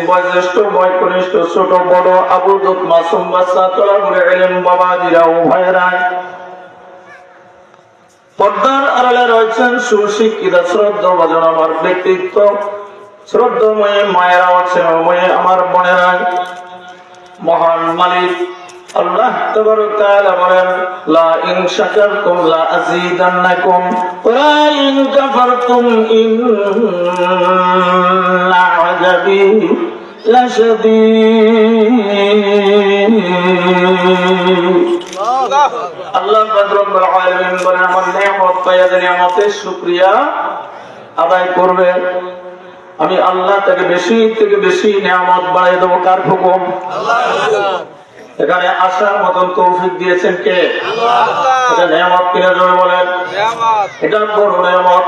বয়োজ্যেষ্ঠ বয় কনিষ্ঠ ছোট বড় আবুদুত মাসুম বাচ্চা তলাগুলো এলেন বাবাজিরা ও ভাইয়েরা, পর্দার আড়ালে রয়েছেন সুশিক্ষিত শ্রদ্ধাভাজন আমার ব্যক্তিত্ব, শ্রদ্ধাময়ী মায়েরা আছেন আমার বোনেরা। মহান মালিক আল্লাহ তাবারক তাআলা বলেন, লা ইন শাকারতুম লা আযীদান্নাকুম ওয়া লা ইন কাফারতুম ইন্না আযাবী লাশাদীদ। আল্লাহ রব্বুল আলামিন বলেন, আমার নিয়ামত পাইয়া নিয়ামতের শুকরিয়া আদায় করবে, আমি আল্লাহ থেকে বেশি নিয়ামত বাড়িয়ে দেবো। কার হুকুম? আল্লাহ। এখানে আসার মতন তৌফিক দিয়েছেন কে? আল্লাহ। এটা নিয়ামত কিনা জোরে বলেন? নিয়ামত। এটা বড় নিয়ামত।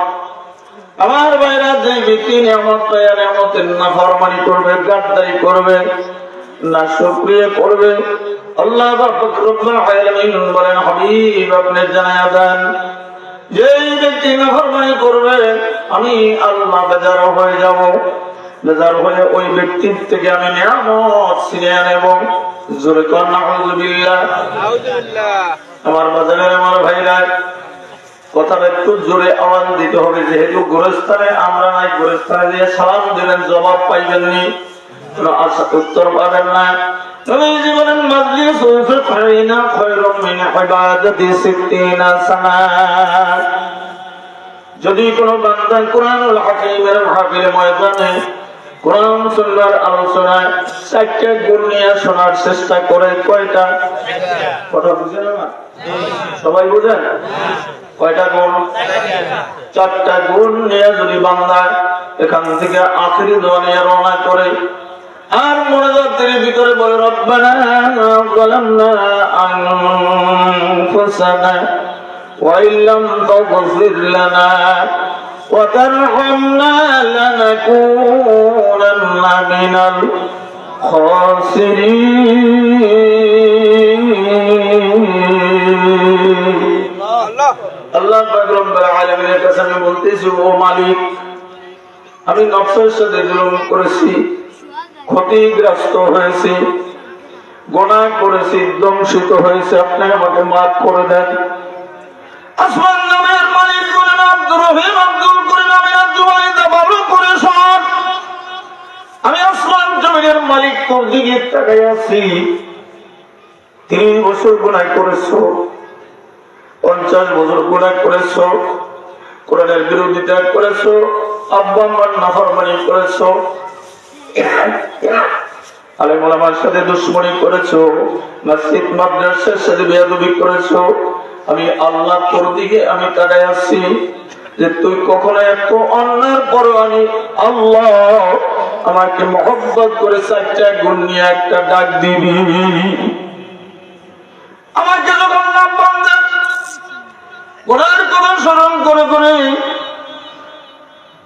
আমার ভাইরা, যে ব্যক্তি নিয়ামত পাইয়া নিয়ামতের নাফরমানি করবে, গাদ্দারি করবে, না শুকরিয়া করবে, আল্লাহ রব্বুল আলামিন বলেন, হাবিব আপনি জানায়া দেন, যে ব্যক্তি নাফরমানি করবে আমি আল্লাহ বেজার হয়ে যাব, বেজার হয়ে ওই ব্যক্তির থেকে আমি নিয়ামত ছিনিয়ে নেব। জোরে কর নাউযুবিল্লাহ। আমার বাজারের আমার ভাইরা, কথাটা একটু জোরে আওয়াজ দিতে হবে, যেহেতু গোরস্থানে আমরা নাই, গোরস্থানে দিয়ে সালাম দিবেন, জবাব পাইবেন নি, উত্তর পাবেন না। জীবনের মাজলিস যদি কোন বান্দা কুরআনুল হাকীমের মাহফিলে ময়দানে কোরআন সুন্নাহর আলোচনায় চারটা গুণ নিয়ে শোনার চেষ্টা করে, কয়টা কথা বুঝেন না? সবাই বুঝেন? কয়টা গুণ? চারটা গুণ নিয়ে যদি বান্দা এখান থেকে আখিরি দোয়া নিয়ে রওনা করে আর মোনাজাতের ভিতরে বলে, রব্বানা যালামনা আনফুসানা ওয়া ইল্লাম তাগফির লানা ওয়া তারহামনা লানাকুনান্না মিনাল খাসিরিন। আল্লাহ পাক রব্বুল আলামিনের কাছে আমি বলতেছি, ও মালিক, আমি নফসের সাথে জুলুম করেছি, ক্ষতিগ্রস্ত হয়েছি, গুনাহ করেছি, ধ্বংসিত হয়েছে, আপনি আমাকে মাফ করে দেন। আসমান জমিনের মালিক বলেন, আব্দুর রহিম আব্দুল করিম আমিনা জুবাইদা ভালো করে শোন, আমি আসমান জমিনের মালিক তোর দিকে তাকিয়ে আছি। 3 বছর গুনাহ করেছো, 50 বছর গুনাহ করেছো, কোরআনের বিরোধিতা করেছো, আব্বা আম্মার নাফরমানি করেছো, আলেম ওলামার সাথে দুশমনি করেছো, মসজিদ মাদ্রাসার সাথে বেয়াদবি করেছো। আমি আল্লাহ তোর দিকে আমি তাকায় আছি যে তুই কখনো এত অন্যায়ের পরও আমি আল্লাহ আমাকে মহব্বত করে 4টা গুণ নিয়ে একটা ডাক দিবি। আমাকে যখন নাম বান্দা গুনাহের কথা স্মরণ করে করে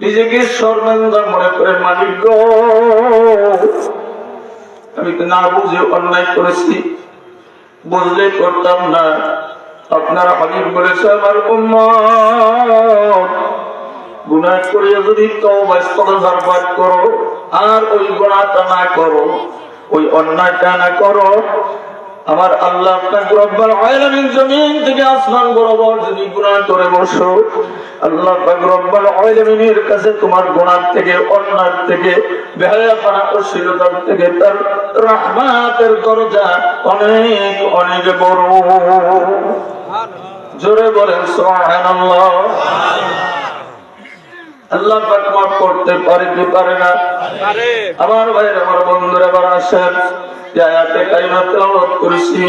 নিজেকে শর্মিন্দা মনে করে, মালিক গো, আমি তো না বুঝে অন্যায় করেছি, বুঝলে করতাম না। আপনার হাবিব বলেছে, আমার উম্মত গুনাহ করিয়া যদি তওবা ইস্তিগফার পাঠ করো আর ওই গুনাহটা না করো, ওই অন্যায়টা না করো, আমার আল্লাহ আপনাকে রব্বুল আলামিন জমিন থেকে আসমান বরাবর যদি গুনাহ করে বসো, আল্লাহ পাক রব্বুল আলামিনের কাছে তোমার গুনাহ থেকে, অন্যায় থেকে, বেহায়াপনা অশ্লীলতা থেকে তার রহমতের দরজা অনেক অনেক বড়। জোরে বলেন সুবহানাল্লাহ। আল্লাহ পাক মাফ করতে পারে কি পারে না? পারে। আমার ভাইরা, আমার বন্ধুরা, আবার আসেন আয়াতে কারিমা তেলাওয়াত করেছি।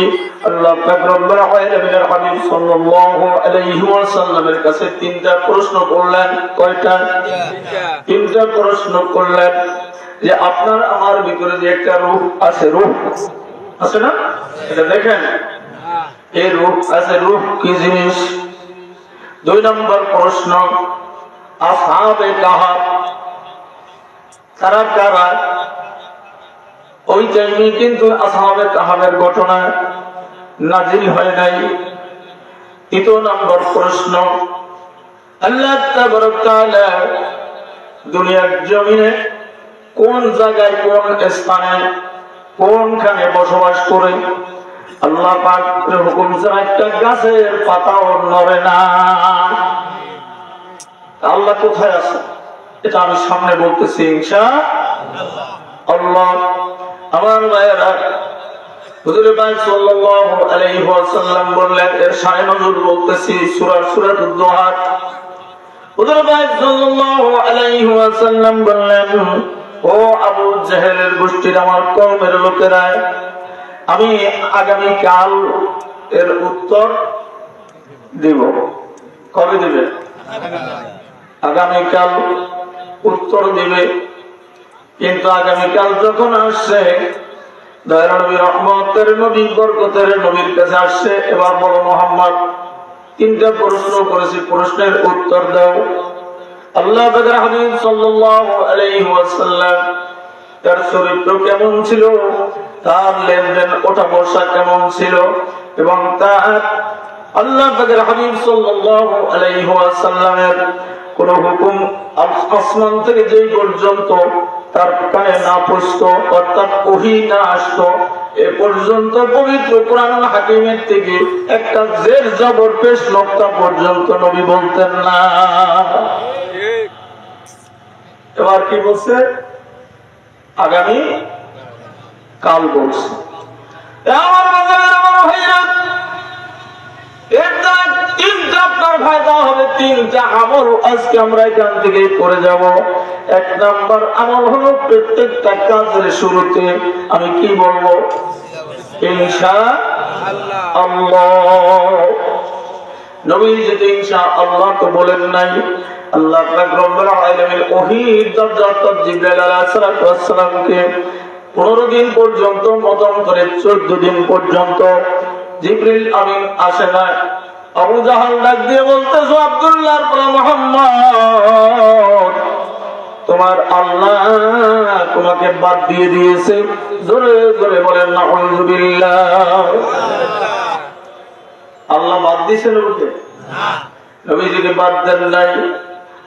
আল্লাহ পাক রব্বুল আলামিনের হাবিব সাল্লাল্লাহু আলাইহি ওয়াসাল্লামের কাছে 3টা প্রশ্ন করলেন। কয়টা? 3টা প্রশ্ন করলেন যে আপনার আমার ভিতরে যে একটা রূহ আছে, রূহ আছে না? এটা দেখেন, এই রূহ আছে, রূহ কি জিনিস? 2 নম্বর প্রশ্ন, আসহাবে কাহাফ তারা কারা? ওই টাইমে কিন্তু আসহাবে কাহাফের ঘটনা নাজিল হয় নাই। 3 নম্বর প্রশ্ন, আল্লাহ তাবারক তাআলা দুনিয়ার জমিনে কোন জায়গায় কোন স্থানে কোনখানে বসবাস করে। আল্লাহ পাকের হুকুম ছাড়া একটা গাছের পাতাও নড়ে না। আল্লাহ কোথায় আছে এটা আমি সামনে বলতেছি ইনশাআল্লাহ। আমার ভাইয়েরা, হুজুর পাক সাল্লাল্লাহু আলাইহি ওয়াসাল্লাম বললেন, এর শানে নজরুল বলতেছি সূরাতুদ দুহা। হুজুর পাক সাল্লাল্লাহু আলাইহি ওয়াসাল্লাম বললেন, ও আবু জাহেলের গোষ্ঠীর আমার কওমের লোকেরা, আমি আগামী কাল এর উত্তর দিব। কবে দিবে? আগামীকাল উত্তর দিবে। কিন্তু আগামীকাল যখন আসছে, দয়ার নবী, রহমতের নবী, বরকতের নবীর কাছে আসছে, এবার বলো মুহাম্মদ, তিনটা প্রশ্ন করেছি, প্রশ্নের উত্তর দাও। আল্লাহ পাকের হাবিব সাল্লাল্লাহু আলাইহি ওয়াসাল্লাম তার চরিত্র কেমন ছিল, তার লেনদেন ওঠা বসা কেমন ছিল, এবং তার আল্লাহ পাকের হাবিব সাল্লাল্লাহু আলাইহি ওয়াসাল্লামের কোন হুকুম আসমান থেকে যেই পর্যন্ত তার কানে না পৌঁছতো, অর্থাৎ ওহী না আসতো, এ পর্যন্ত পবিত্র কোরআনুল হাকিমের থেকে একটা জের জবর পেশ নক্তা পর্যন্ত নবী বলতেন না। এবার কি বলছে? আগামী কাল বলছে। আমার বাজারের আমার ভাইরা, এর দ্বারা তিনটা আপনার ফায়দা হবে, তিনটা আমল আজকে আমরা এখান থেকে করে যাব। এক নাম্বার আমল হলো, প্রত্যেকটা কাজের শুরুতে আমি কি বলবো? ইনশাআল্লাহ। নবী যদি ইনশাআল্লাহ তো বলেন নাই, আল্লাহ পাক রব্বুল আলামিন ওহীর দরজাত জিবরাইল আলাইহিস সালামকে 15 দিন পর্যন্ত মতন করে 14 দিন পর্যন্ত জিবরিল আমিন আসে না। আবু জাহাল ডাক দিয়ে বলতেছো, আব্দুল্লাহর পর মুহাম্মদ, তোমার আল্লাহ তোমাকে বাদ দিয়ে দিয়েছে। জোরে জোরে বলেন নাউযুবিল্লাহ। আল্লাহ বাদ দিয়েছেন ওকে? নবীজিকে বাদ দেন নাই,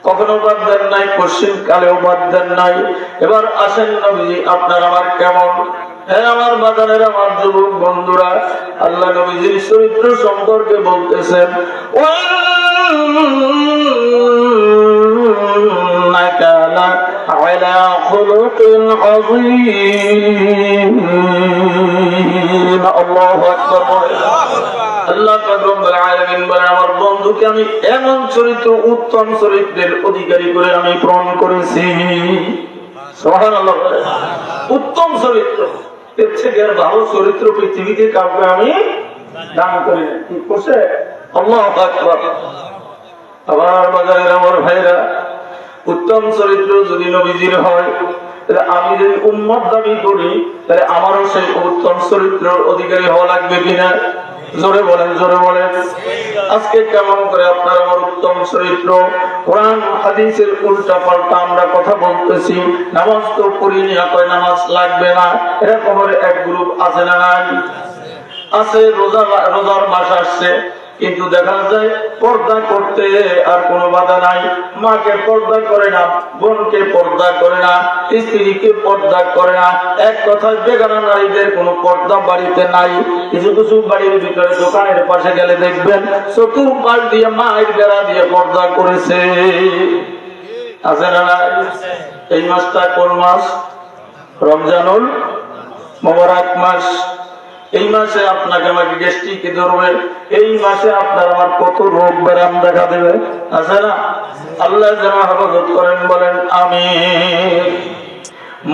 কখনো বাদ দেন নাই, পশ্চিম কালেও বাদ দেন নাই। এবার আসেন নবীজি আপনার আমার কেমন? হ্যাঁ আমার বাজারের আমার যুবক বন্ধুরা, আল্লাহ নবীজির চরিত্র সম্পর্কে বলতেছেন, আল্লাহু আকবার। আল্লাহ পাক রব্বুল আলামিন বলেন, আমার বন্ধুকে আমি এমন চরিত্র, উত্তম চরিত্রের অধিকারী করে আমি প্রেরণ করেছি। সুবহানাল্লাহ। উত্তম চরিত্র, এর থেকে আর ভালো চরিত্র পৃথিবীতে কাউকে আমি দান করি না। কি করছে? আল্লাহু আকবার। আমার বাজারের আমার ভাইরা, উত্তম চরিত্র যদি নবীজির হয়, তাহলে আমি যদি উম্মত দাবি করি, তাহলে আমারও সেই উত্তম চরিত্রের অধিকারী হওয়া লাগবে কিনা? জোরে বলেন, জোরে বলেন। আজকে কেমন করে আপনার আমার উত্তম চরিত্র? কোরআন হাদিসের উল্টা পাল্টা আমরা কথা বলতেছি। নামাজ তো পড়িনি, কয় নামাজ লাগবে না, এরকম এক গ্রুপ আছে না? নাই আছে। রোজার মাস আসছে, কিন্তু দেখা যায় পর্দা করতে আর কোনো বাধা নাই। মাকে পর্দা করে না, বোনকে পর্দা করে না, স্ত্রীকে পর্দা করে না। এক কথায় বেগানা নারীদের কোনো পর্দা বাড়িতে নাই। কিছু কিছু বাড়ির ভিতরে দোকানের পাশে গেলে দেখবেন চতুর্পাশ দিয়ে মায়ের বেড়া দিয়ে পর্দা করেছে। আছে না? এই মাসটা কোন মাস? রমজানুল মুবারক মাস। এই মাসে আপনাকে আমাকে গ্যাস্ট্রিক ধরবে, এই মাসে আপনার আমার কত রোগ ব্যারাম দেখা দেবে। আছে না? আল্লাহ যেন হেফাজত করেন, বলেন আমিন।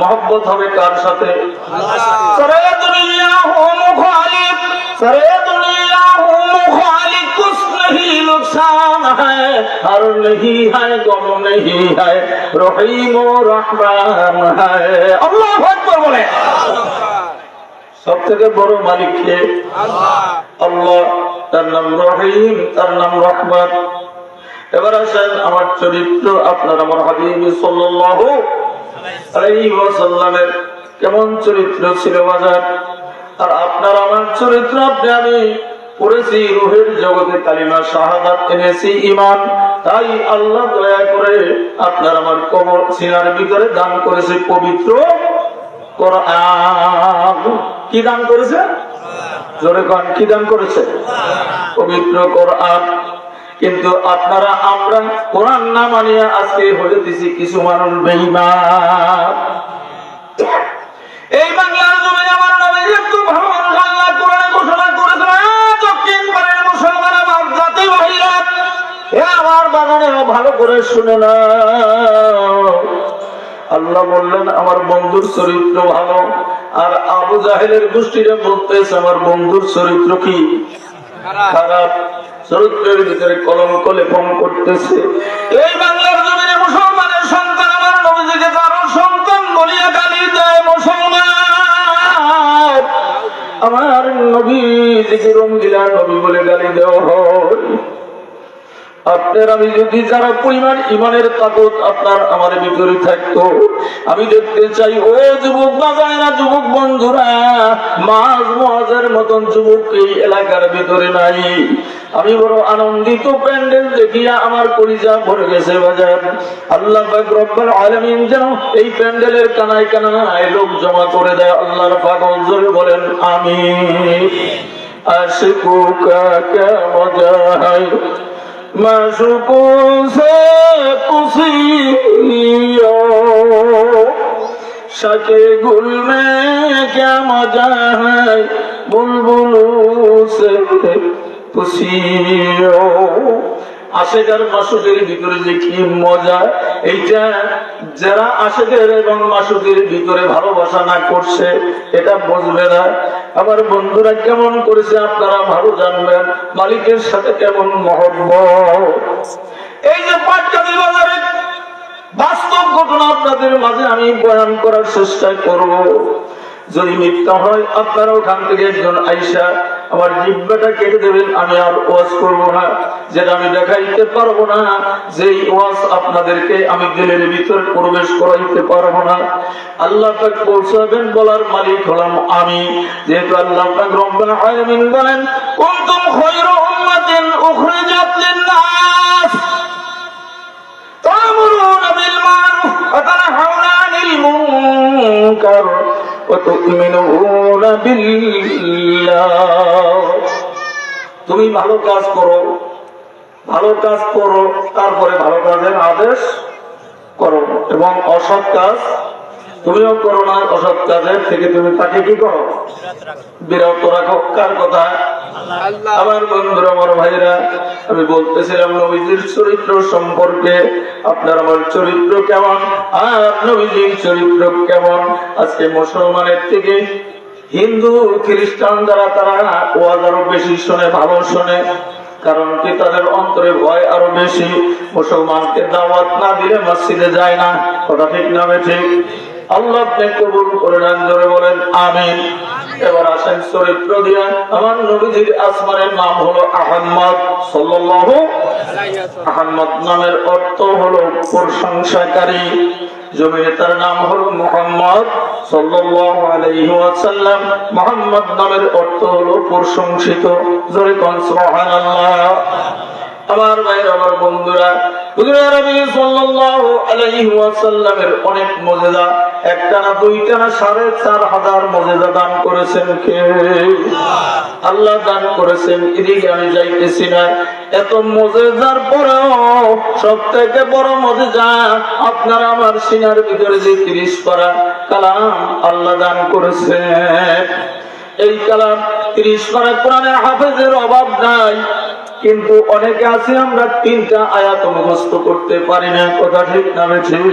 মহব্বত হবে কার সাথে? সারে দুনিয়া হো মুখালিফ, সারে দুনিয়া হো মুখালিফ, কুছ नहीं नुकसान है, हर नहीं है गम नहीं है, रहीम रहमान है। अल्लाहु আকবার বলে। সব থেকে বড় মালিক কে? আল্লাহ। তার নাম রহিম, তার নাম রহমান। এবার আসেন আমার চরিত্র, আপনার আমার হাবিব সাল্লাল্লাহু আলাইহি ওয়াসাল্লামের কেমন চরিত্র ছিল বাজার। আর আপনার আমার চরিত্র, আপনি আমি পড়েছি রুহের জগতে কালিমা শাহাদাত এনেছি, ঈমান, তাই আল্লাহ দয়া করে আপনার আমার কবর সিনার ভিতরে দান করেছে পবিত্র কোরআন। কি দান করেছে? জোরে কোন, কি দান করেছে? পবিত্র কোরআন। কিন্তু আপনারা আমরা কোরআন না মানিয়ে আজকে হয়ে দিছি কিছু মানুষ বেঈমান। এই বাংলার জমিনে আমার নবী একটু ভালো মানুষ আল্লাহ কোরআনে ঘোষণা করেছেন, দক্ষিণ পারের মুসলমান আমার জাতি ভাইরা, এ আমার বাগানে ভালো করে শুনে না। আল্লাহ বললেন আমার বন্ধুর চরিত্র ভালো, আর আবু জাহেলের গোষ্ঠীরা বলতেছে আমার বন্ধুর চরিত্র কি খারাপ, চরিত্রের ভিতরে কলঙ্ক লেপন করতেছে। এই বাংলার জমিনে মুসলমানের সন্তান আমার নবীজিকে তারও সন্তান বলিয়া গালি দেয় মুসলমান। আমার নবীজিকে রঙ্গিলা নবী বলে গালি দেওয়া হয়। আপনার আমি যদি যারা পরিমাণ ইমানের তাকত আপনার আমার ভিতরে থাকতো, আমি দেখতে চাই ও যুবক বাজায়রা, যুবক বন্ধুরা, মাঝ মহাজের মতন যুবক এই এলাকার ভিতরে নাই। আমি বড় আনন্দিত, প্যান্ডেল দেখিয়া আমার কলিজা ভরে গেছে বাজার। আল্লাহ পাক রব্বুল আলামিন যেন এই প্যান্ডেলের কানায় কানায় লোক জমা করে দেয়। আল্লাহর পাগল জোরে বলেন আমিন। আশিকুকা কে মজা হয় माशूकों से पुसियो, शके गुल में क्या मजा है बुलबुलों से पुसियो। আশেকের মাসুকের ভিতরে যে কি মজা, এইটা যারা আশেকের এবং মাসুকের ভিতরে ভালোবাসা না করছে এটা বুঝবে না। আমার বন্ধুরা কেমন করেছে আপনারা ভালো জানবেন, মালিকের সাথে কেমন মহব্বত। এই যে পাটকাঠি বাজারে বাস্তব ঘটনা আপনাদের মাঝে আমি বয়ান করার চেষ্টা করব। যদি মিথ্যা হয় আপনারা ওখান থেকে একজন আইসা আমার জিহ্বাটা কেটে দেবেন, আমি আর ওয়াজ করব না। যেটা আমি দেখাইতে পারবো না, যেই ওয়াজ আপনাদেরকে আমি দিলের ভিতর প্রবেশ করাইতে পারবো না, আল্লাহ পাক পৌঁছাবেন বলার মালিক হলাম আমি। যেহেতু আল্লাহ পাক রব্বুল আলামিন বলেন কুনতুম খায়রা উম্মাতিন উখরিজাত লিন-নাস তা'মুরুনা বিল মা'রুফ ওয়া তানহাউনা আনিল মুনকার ওয়া তু'মিনুনা বিল্লাহ। তুমি ভালো কাজ করো, ভালো কাজ করো, তারপরে ভালো কাজের আদেশ করো, এবং অসৎ কাজ তুমিও করো না। অসৎ কাজের থেকে তুমি তাকে কি করো? বিরত রাখো। কার কথা? আমার বন্ধুরা, আমার ভাইরা, আমি বলতেছিলাম নবীজির চরিত্র সম্পর্কে। আপনার আমার চরিত্র কেমন আর নবীজির চরিত্র কেমন? আজকে মুসলমানের থেকে হিন্দু খ্রিস্টান যারা, তারা ওয়াজ আরো বেশি শোনে, ভালো শোনে। কারণ কি? তাদের অন্তরে ভয় আরো বেশি। মুসলমানকে দাওয়াত না দিলে মসজিদে যায় না। কথা ঠিক না ঠিক? আল্লাহ আপনি কবুল করে নেন, ধরে বলেন আমিন। এবার আসেন চরিত্র দিয়ে। আমার নবীজির আসমানের নাম হলো আহমদ সাল্লাল্লাহু আলাইহি ওয়াসাল্লাম। আহমদ নামের অর্থ হলো প্রশংসাকারী। জমিনে তার নাম হলো মুহাম্মদ সাল্লাল্লাহু আলাইহি ওয়াসাল্লাম। মুহাম্মদ নামের অর্থ হলো প্রশংসিত। জোরে কোন সুবহানাল্লাহ। আমার ভাইরা, আমার বন্ধুরা, হুজুর নবী সাল্লাল্লাহু আলাইহি ওয়াসাল্লামের অনেক মুজিজা, একটা না দুইটা না ৪৫০০ মুজিজা দান করেছেন কে? আল্লাহ দান করেছেন। এদিকে আমি যাইতেছি না। এত মুজিজার পরেও সবথেকে বড় মুজিজা আপনার আমার সিনার ভিতরে যে ৩০ পারা কালাম আল্লাহ দান করেছেন। এই কালাম ৩০ পারা কোরআনের হাফেজের অভাব নাই, কিন্তু অনেকে আছে আমরা ৩টা আয়াত মুখস্থ করতে পারি না। কথা ঠিক না ঠিক?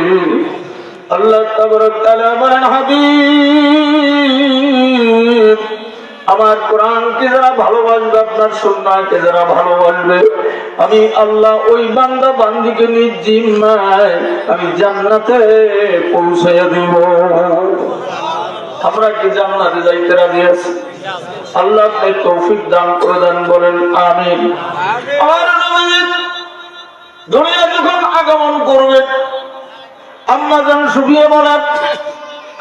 আল্লাহ তাবারক তাআলা বলেন হাবিব, আমার কোরআনকে যারা ভালোবাসবে, আপনার সুন্নাহকে যারা ভালোবাসবে, আমি আল্লাহ ওই বান্দা বান্দিকে নিজ জিম্মায় আমি জান্নাতে পৌঁছাইয়া দিব। আমরা কি জান্নাতে যাইতে রাজি আছি? আল্লাহ আপনি তৌফিক দান করে দেন, বলেন আমিন। আমার নবী দুনিয়া যখন আগমন করবে, আম্মা জান সুফিয়া বলেন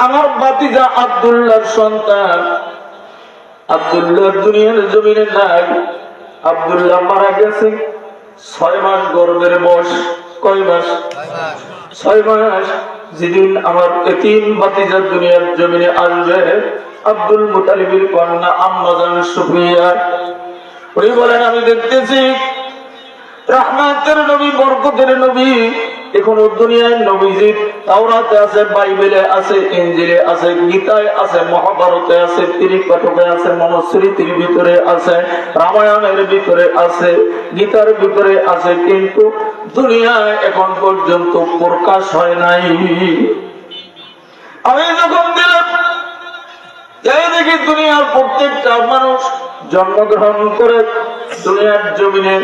আমার ভাতিজা আব্দুল্লাহর সন্তান আব্দুল্লাহ দুনিয়ার জমিনে নাই। আব্দুল্লাহ মারা গেছে। 6 মাস গর্ভের বয়স। কয় মাস? 6 মাস। যেদিন আমার এতিম ভাতিজা দুনিয়ার জমিনে আসবে, আব্দুল মুতালিবের কন্যা আম্মা জান সুফিয়া, উনি বলেন আমি দেখতেছি রহমতের নবী, বরকতের নবী এখনো দুনিয়ায় নবীজির তাওরাতে আছে, বাইবেলে আছে, ইনজিলে আছে, গীতায় আছে, মহাভারতে আছে, ত্রিপিটকে আছে, মনুস্মৃতির ভিতরে আছে, রামায়ণের ভিতরে আছে, গীতার ভিতরে আছে, কিন্তু দুনিয়ায় এখন পর্যন্ত প্রকাশ হয় নাই। আমি যখন দিলাম যাই দেখি দুনিয়ার প্রত্যেকটা মানুষ জন্মগ্রহণ করে দুনিয়ার জমিনে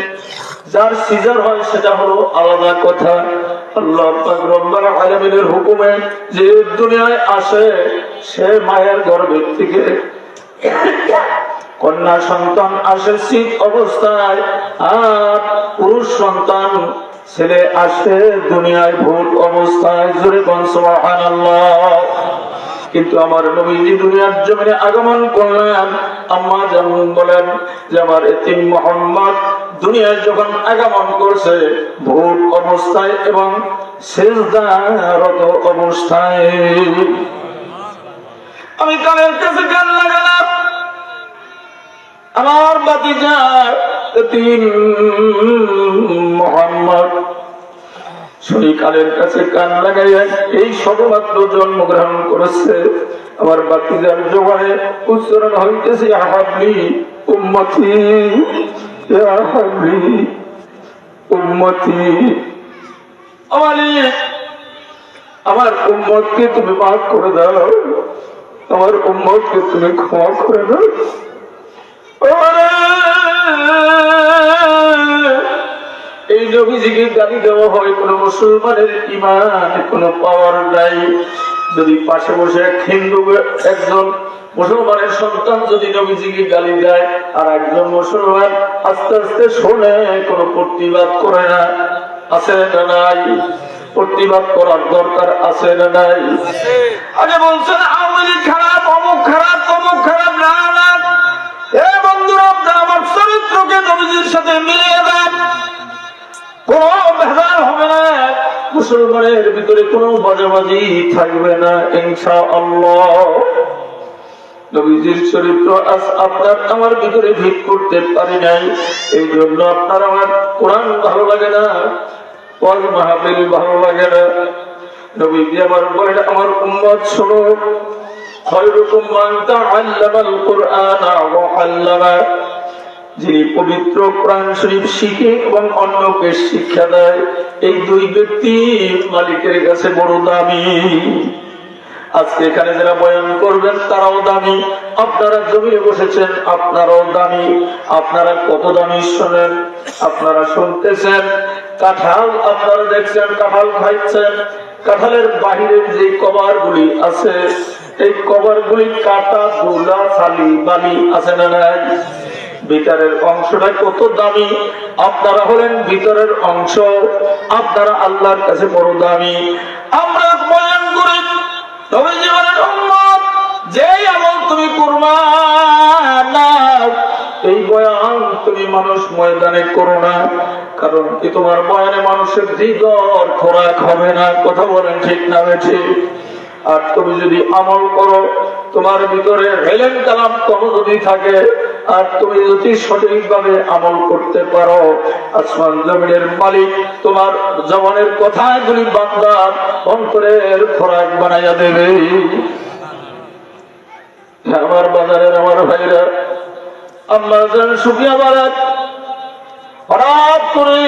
যার সিজার হয় সেটা হলো আলাদা কথা। আল্লাহ পাক রব্বুল আলামিনের হুকুমে যে দুনিয়ায় আসে সে মায়ের গর্ভের থেকে কন্যা সন্তান আসে শীত অবস্থায়, আর পুরুষ সন্তান ছেলে আসে দুনিয়ায় ভূত অবস্থায়। জোরে কোন সুবহানাল্লাহ। কিন্তু আমার নবীজি দুনিয়ার জমিনে আগমন করলেন, আম্মা যেমন বলেন যে আমার এতিম মুহাম্মদ দুনিয়ায় যখন আগমন করছে ভূত অবস্থায় এবং সিজদারত অবস্থায়। আমি কানের কাছে কান লাগালাম, আমার ভাতিজা এতিম মুহাম্মদ শরীকালের কাছে কান লাগাইয়া এই সবেমাত্র জন্মগ্রহণ করেছে। আমার বাতিজার জবানে উচ্চারণ হইতেছে হাবলি উম্মতি, ইয়া হাবলি উম্মতি। আমার উম্মতকে তুমি মাফ করে দাও, আমার উম্মতকে তুমি ক্ষমা করে দাও। এই নবীজিকে গালি দেওয়া হয়, কোন মুসলমানের ঈমান কোন পাওয়ার নাই। যদি পাশে বসে হিন্দু একজন মুসলমানের সন্তান যদি নবীজিকে গালি দেয় আর একজন মুসলমান আস্তে আস্তে শোনে, কোন প্রতিবাদ করে না, আছে না নাই? প্রতিবাদ করার দরকার আছে না নাই? আগে বলছেন আওয়ামী লীগ খারাপ, অমুক খারাপ, তমুক খারাপ। না না, এ বন্ধুরা, আপনারা আমার চরিত্রকে নবীজির সাথে মিলিয়ে দেন, কোন ভেজাল হবে না, মুসলমানের ভিতরে কোন বাজাবাজি থাকবে না ইনশাআল্লাহ। নবীজির চরিত্র আজ আপনার আমার ভিতরে ভিত করতে পারি নাই, এই জন্য আপনার আমার কোরআন ভালো লাগে না, ওয়াজ মাহফিল ভালো লাগে না। নবীজি আমার বলেন আমার উম্মত শোনো, খায়রুকুম মান তাআল্লামাল কুরআনা ওয়া আল্লামা, যিনি পবিত্র কোরআন শরীফ শিখে এবং অন্যকে শিক্ষা দেয়, এই দুই ব্যক্তি মালিকের কাছে বড় দামি। আজকে এখানে যারা বয়ান করবেন তারাও দামি, আপনারা জমিয়ে বসেছেন আপনারাও দামি। আপনারা কত দামি শোনেন, আপনারা শুনতেছেন। কাঁঠাল আপনারা দেখছেন, কাঁঠাল খাইছেন, কাঁঠালের বাহিরের যে কভার গুলি আছে এই কভার গুলি কাটা, ধুলা, ছালি, বালি আছে না নাই? ভিতরের অংশটা কত দামি। আপনারা হলেন ভিতরের অংশ, আপনারা আল্লাহর কাছে বড় দামি। আমরা বয়ান করি নবীজি বলেন উম্মত যেই আমল তুমি করবা না, এই বয়ান তুমি মানুষ ময়দানে করো না, কারণ কি তোমার বয়ানে মানুষের হৃদয় খোরাক হবে না। কথা বলেন ঠিক না বেঠিক? আর তুমি যদি আমল করো, তোমার ভিতরে হেলেন কালাম কম যদি থাকে, আর তুমি যদি সঠিকভাবে আমল করতে পারো, আসমান জমিনের মালিক তোমার জবানের কথাগুলি বান্দার অন্তরের খোরাক বানাইয়া দেবে। আমার বাজারের আমার ভাইরা, আম্মা জান সুফিয়া বলেন হঠাৎ করে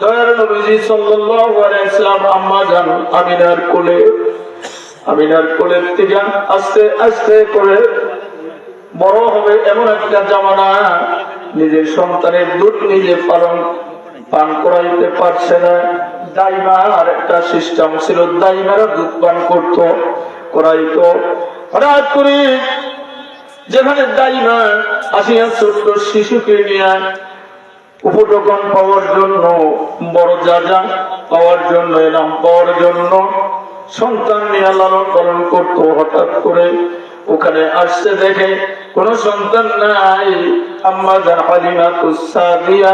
দয়ার নবীজি সাল্লাল্লাহু আলাইহি ওয়াসাল্লাম আম্মা জান আমিনার কোলে, আমিনার কোলের থেকে আস্তে আস্তে করে বড় হবে এমন একটা জামানা, নিজের সন্তানের দুধ নিজে পান করাইতে পারছে না। দাইমার একটা সিস্টেম ছিল, দাইমারা দুধ পান করতো, করাইতো। হঠাৎ করে যেখানে দাইমা আসিয়া ছোট্ট শিশুকে নিয়ে উপটোকন পাওয়ার জন্য, বড় যা পাওয়ার জন্য, এনাম পাওয়ার জন্য সন্তান নিয়ে লালন পালন করতো, হঠাৎ করে ওখানে আসতে দেখে কোন সন্তান নাই। আম্মা জান হালিমা তুস সাদিয়া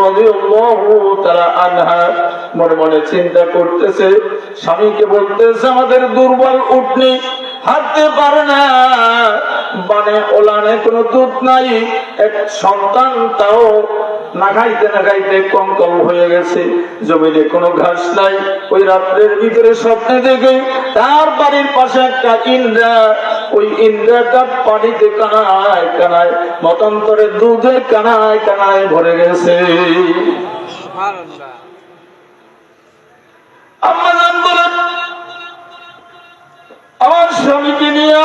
রাদিয়াল্লাহু তাআলা আনহা মনে মনে চিন্তা করতেছে, স্বামীকে বলতেছে আমাদের দুর্বল উটনি হাঁটতে পারে না, বানে ওলানে কোনো দুধ নাই, এক সন্তান তাও না খাইতে না খাইতে কঙ্কাল হয়ে গেছে, জমিনে কোনো ঘাস নাই। ওই রাত্রের ভিতরে স্বপ্নে দেখে তার বাড়ির পাশে একটা ইন্দ্রা, ওই ইন্দ্রাটা পানিতে কানায় কানায়, মতান্তরে দুধে কানায় কানায় ভরে গেছে। আম্মা জান বলেন, আমার স্বামীকে নিয়ে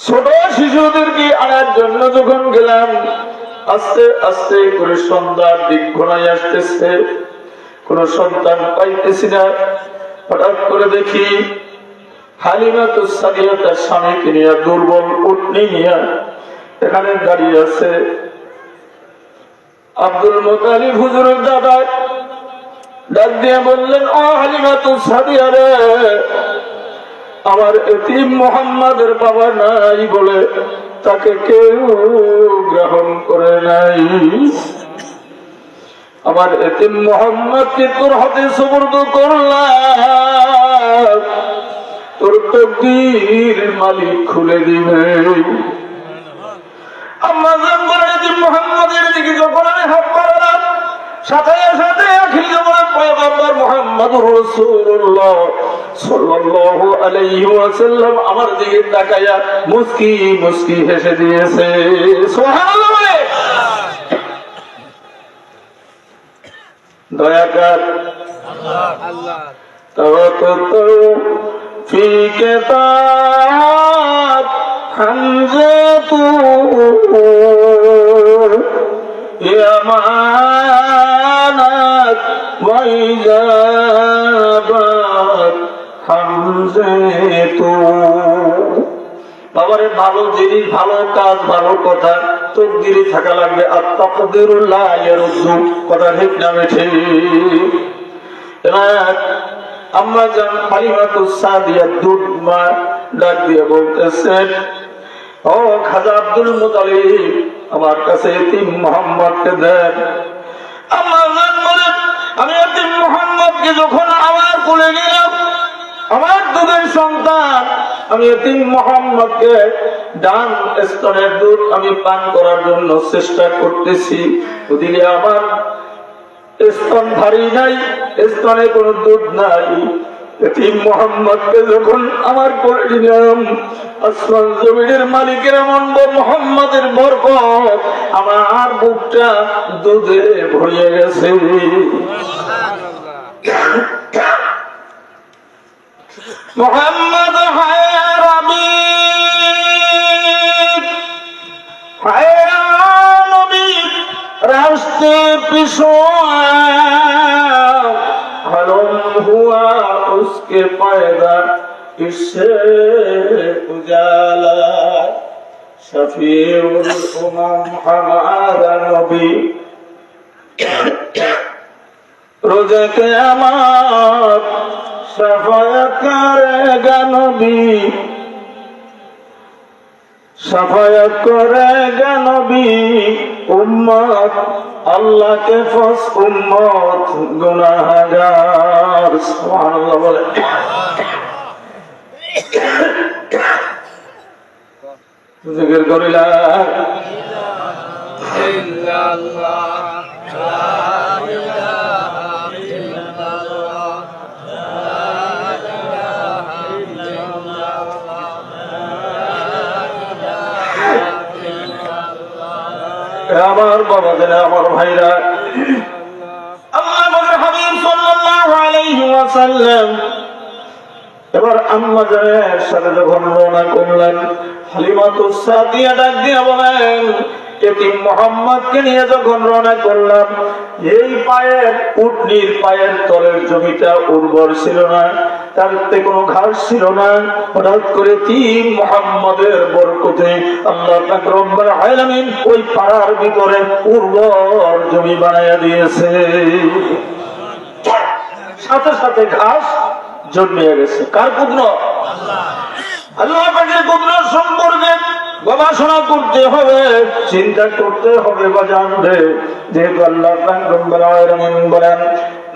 ছোট শিশুদেরকে আনার জন্য যখন গেলাম, আস্তে আস্তে করে সন্ধ্যার দিক ঘনাই আসতেছে, কোন সন্তান পাইতেছি না। হঠাৎ করে দেখি হালিমাতুস সাদিয়া তার স্বামীকে নিয়ে দুর্বল উটনি নিয়ে এখানে দাঁড়িয়ে আছে। আব্দুল মুতালিব হুজুরের দাদা ডাক দিয়ে বললেন, ও হালিমাতুস সাদিয়া রে, আমার এতিম মুহাম্মাদের বাবা নাই বলে তাকে কেউ গ্রহণ করে নাই। আমার এতিম মুহাম্মদকে তোর হাতে সুপর্দ করলাম, তোর তকদীর মালিক খুলে দিবে। আম্মা জান বলেন, এতিম মুহাম্মদের দিকে যখন আমি হাত বাড়ালাম, সাথে সাথে আখির জামানার পয়গম্বর মুহাম্মদুর রাসূলুল্লাহ সাল্লাল্লাহু আলাইহি ওয়াসাল্লাম আমার দিকে তাকায়া মুস্কি মুস্কি হেসে দিয়েছে। সুবহানাল্লাহ বলে দয়া কর আল্লাহ। তাওয়াক্কালতু ফি কিতাব হামজাতু ইয়ামানাত ওয়া ইজাবাত হামজাতু। বাবারে, ভালো জিনিস, ভালো কাজ, ভালো কথা তকদিরে থাকা লাগবে। আর তাকদিরুল্লাহ ইয়ারুদ্দু, কথা ঠিক না বেঠিক? আম্মা জান হালিমাতুস সাদিয়া দুধ মা ডাক দিয়ে বলতেছেন, ও খাজা আব্দুল মুতালিব, আমার কাছে এতিম মুহাম্মদকে দেন। আম্মা জান বলেন, আমি এতিম মুহাম্মদকে যখন আমার কোলে নিলাম, আমার দুধের সন্তান, আমি এতিম মুহাম্মদকে ডান স্তনের দুধ আমি পান করার জন্য চেষ্টা করতেছি, ওদিকে আমার স্তন ভারী নাই, স্তনে কোনো দুধ নাই। এতিম মুহাম্মদকে যখন আমার কোলে নিলাম, আসমান জমিনের মালিকের এমন মুহাম্মদের বরকত, আমার বুকটা দুধে ভরিয়ে গেছে। মুহাম্মদ হায়া রাবি হায়া নবী রাস্তে পিছোয়া हलम हुआ उसके पैदा इससे उजाला शफीउल उमम हमारा नबी रोज़े क़यामत शफ़ाअत करेगा नबी शफ़ाअत करेगा नबी उम्मत अल्लाह के फस उम्मत गुनाहगार। सुभानअल्लाह बोले जिक्र करिला इल्लल्लाह ला इलाहा इल्लल्लाह আমার বাবাদের, আমার ভাইরা, আল্লাহর হাবিব সাল্লাল্লাহু আলাইহি ওয়াসাল্লাম এবার আম্মা জানের সাথে যখন রওনা করলেন, হালিমাতুস সাদিয়া ডাক দিয়ে বলেন, এতিম মুহাম্মদকে নিয়ে যখন রওনা করলাম, এই পায়ের উটনির পায়ের তলের জমিটা উর্বর ছিল না, তারতে কোনো ঘাস ছিল না। হঠাৎ করে এতিম মুহাম্মদের বরকতে আল্লাহ পাক রব্বুল আলামিন ওই পাড়ার ভিতরে উর্বর জমি বানায়া দিয়েছে, সাথে সাথে ঘাস জন্মে গেছে। কার কুদরত? আল্লাহ পাকের কুদরত সম্পর্কে গবেষণা করতে হবে, চিন্তা করতে হবে বাজানরে। যেহেতু আল্লাহ পাক রব্বুল আলামিন বলেন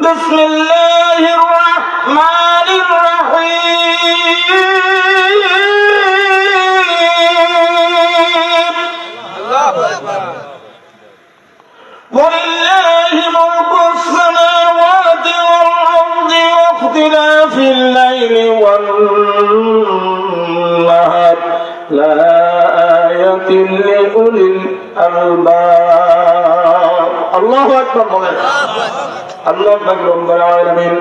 বিসমিল্লাহির রাহমানির রহিম, আল্লাহু আকবার। ولله ملك السماوات والأرض واختلاف الليل والنهار لآية لأولي الألباب। الله أكبر বলেন। আল্লাহ পাক রব্বুল আলামিন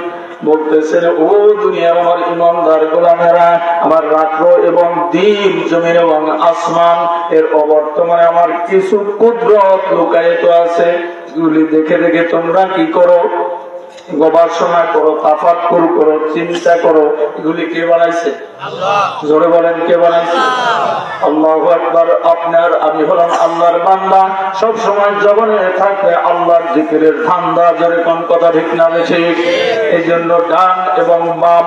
বলতেছেন, ও দুনিয়ার আমার ইমানদার গোলামেরা, আমার রাত্র এবং দিন, জমিন এবং আসমান এর অবর্তমানে আমার কিছু কুদরত লুকায়িত আছে। এগুলি দেখে দেখে তোমরা কি করো? গবেষণা করো, তাফাক্কুর করো, চিন্তা করো। এগুলি কে বানাইছে? আল্লাহ। জোরে বলেন, কে বানাইছে? আল্লাহু আকবার। আপনার আমি হলাম আল্লাহর বান্দা, সব সময় জবানে থাকবে আল্লাহর জিকিরের ধান্দা। জোরে কোন কথা ঠিক না ঠিক? এই জন্য ডান এবং বাম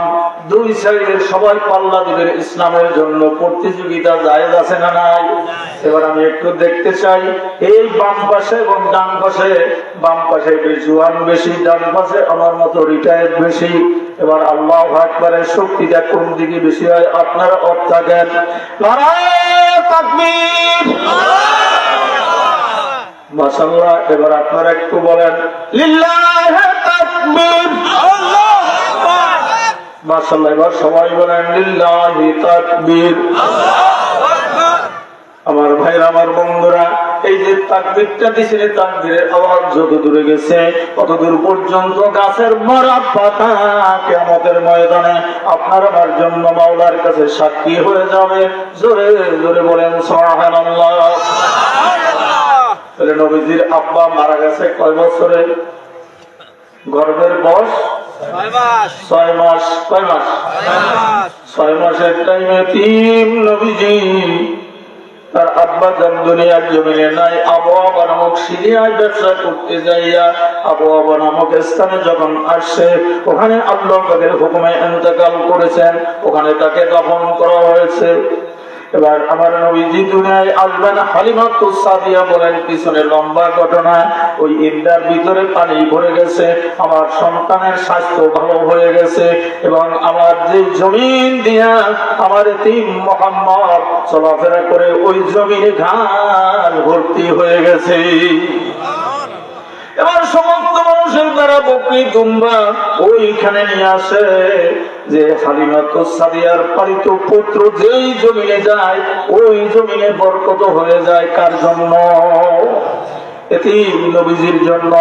দুই সাইডের সবাই পাল্লা দিবেন। ইসলামের জন্য প্রতিযোগিতা জায়েজ আছে না নাই? এবার আমি একটু দেখতে চাই এই বাম পাশে এবং ডান পাশে। বাম পাশে জোয়ান বেশি, ডান পাশে আমার মতো রিটায়ার্ড বেশি। এবার আল্লাহু আকবারের শক্তিটা কোন দিকে বেশি হয় আপনারা অর্থাৎ নারায়ে তাকবীর, মাশাআল্লাহ। এবার আপনারা একটু বলেন লিল্লাহি তাকবীর, আল্লাহু আকবার, মাশাআল্লাহ। এবার সবাই বলেন লিল্লাহি তাকবীর, আল্লাহু আকবার। আমার ভাইরা, আমার বন্ধুরা, এই যে তাকবীরটা দিছেন, তাকবীরের আওয়াজ যত দূরে গেছে তত দূর পর্যন্ত গাছের মরা পাতা কিয়ামতের ময়দানে আপনার আমার জন্য মাওলার কাছে সাক্ষী হয়ে যাবে। জোরে জোরে বলেন সুবহানাল্লাহ। তাহলে নবীজির আব্বা মারা গেছে কয় বছরে? গর্ভের বয়স 6 মাস। কয় মাস? 6 মাসের টাইমে তিন নবীজি তার আব্বা জান দুনিয়ার জমিনে নাই। আবওয়াবা নামক সিরিয়ায় ব্যবসা করতে যাইয়া আবওয়াবা নামক স্থানে যখন আসছে, ওখানে আল্লাহ পাকের হুকুমে ইন্তেকাল করেছেন, ওখানে তাকে দাফন করা হয়েছে। এবার আমার নবীজি দুনিয়ায় আসবেন। হালিমাতুস সাদিয়া বলেন, পিছনে লম্বা ঘটনা, ওই ইন্দার ভিতরে পানি ভরে গেছে, আমার সন্তানের স্বাস্থ্য ভালো হয়ে গেছে এবং আমার যে জমিন দিয়া আমার এতিম মুহাম্মদ চলাফেরা করে ওই জমিনে ঘাস ভর্তি হয়ে গেছে। এবার সমস্ত মানুষের দ্বারা বকরি দুম্বা ওইখানে নিয়ে আসে যে হালিমাতুস সাদিয়ার পালিত পুত্র যেই জমিনে যায় ওই জমিনে বরকত হয়ে যায়। কার জন্য? এতিম নবীজির জন্য।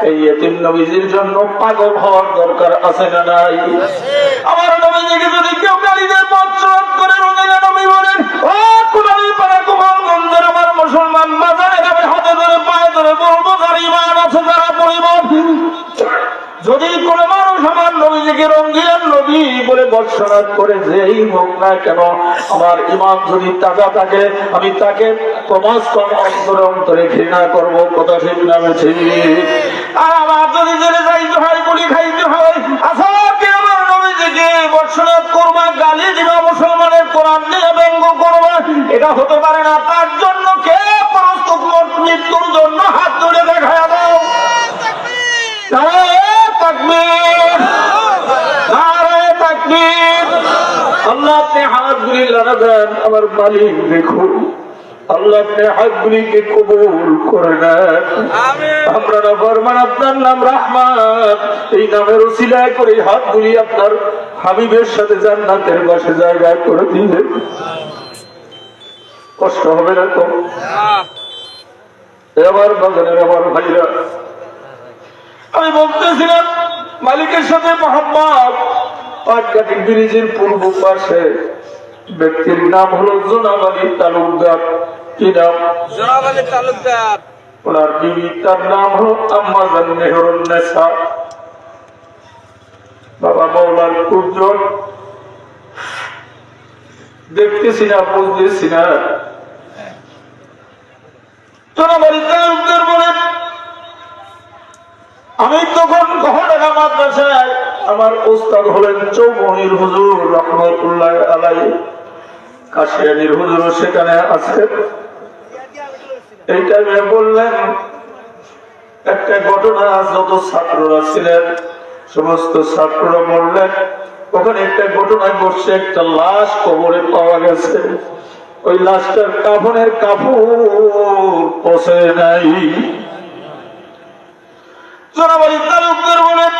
এই এতিম নবীজির জন্য পাগল হওয়ার দরকার আছে না নাই? আমার নবীজিকে যদি কেউ গালিতে পথ করে রঙিনা নবী বলেন, ও কুলালি পাড়া গোপালগঞ্জের আমার মুসলমান বাজারে আমি হাতে ধরে পায়ে ধরে বলবো, যার ঈমান আছে যারা পরিবার, যদি কোন মানুষ আমার নবীজিকে রঙ্গিয়ার নবী বলে বর্ষণা করে যেই হোক না কেন, আমার ঈমান যদি তাজা থাকে আমি তাকে প্রমাস কম অন্তরে অন্তরে ঘৃণা করবো। কথা ঠিক না ঠিক? আর আমার যদি জেলে যাইতে হয়, গুলি খাইতে হয়, আচ্ছা কে আমার নবীজিকে বর্ষণা করবা, গালি দিবা, মুসলমানের কোরআন নিয়ে ব্যঙ্গ করবা, এটা হতে পারে না। তার জন্য কে প্রস্তুত মৃত্যুর জন্য হাত তুলে দেখায় দাও। আল্লাহ আপনি হাতগুলি লাগা দেন, আমার মালিক দেখুন, আল্লাহ আপনি হাতগুলিকে কবুল করে নেন। আমরা না ফরমান, আপনার নাম রহমান, এই নামের উসিলায় করে হাতগুলি আপনার হাবিবের সাথে জান্নাতের পাশে জায়গা করে দিলে কষ্ট হবে না তো? আমার বাগানের আমার ভাইরা, আমি বলতেছিলাম মালিকের সাথে মোহাম্মদ পাটকাঠি ব্রিজের পূর্ব পাশে ব্যক্তির নাম হলো জনাব আলী তালুকদার। কি নাম? জনাব আলী তালুকদার। ওনার বিবি তার নাম হলো আম্মা জান মেহরুন্নেসা। বাবা মাওলার কুদরত দেখতেছি না, বুঝতেছি না। জনাব আলী তালুকদার বলেন, আমি তখন গহনাগা মাদ্রাসায়, আমার উস্তাদ হলেন চৌমনির হুজুর রহমতুল্লাহ আলাইহি। কাশিয়ানির হুজুরও সেখানে আছে। এই টাইমে বললেন একটা ঘটনা, যত ছাত্ররা ছিলেন সমস্ত ছাত্ররা বললেন ওখানে একটা ঘটনায় বসছে, একটা লাশ কবরে পাওয়া গেছে, ওই লাশটার কাফনের কাপড় পচে নাই। জনাবাড়ি তালুকদার বলেন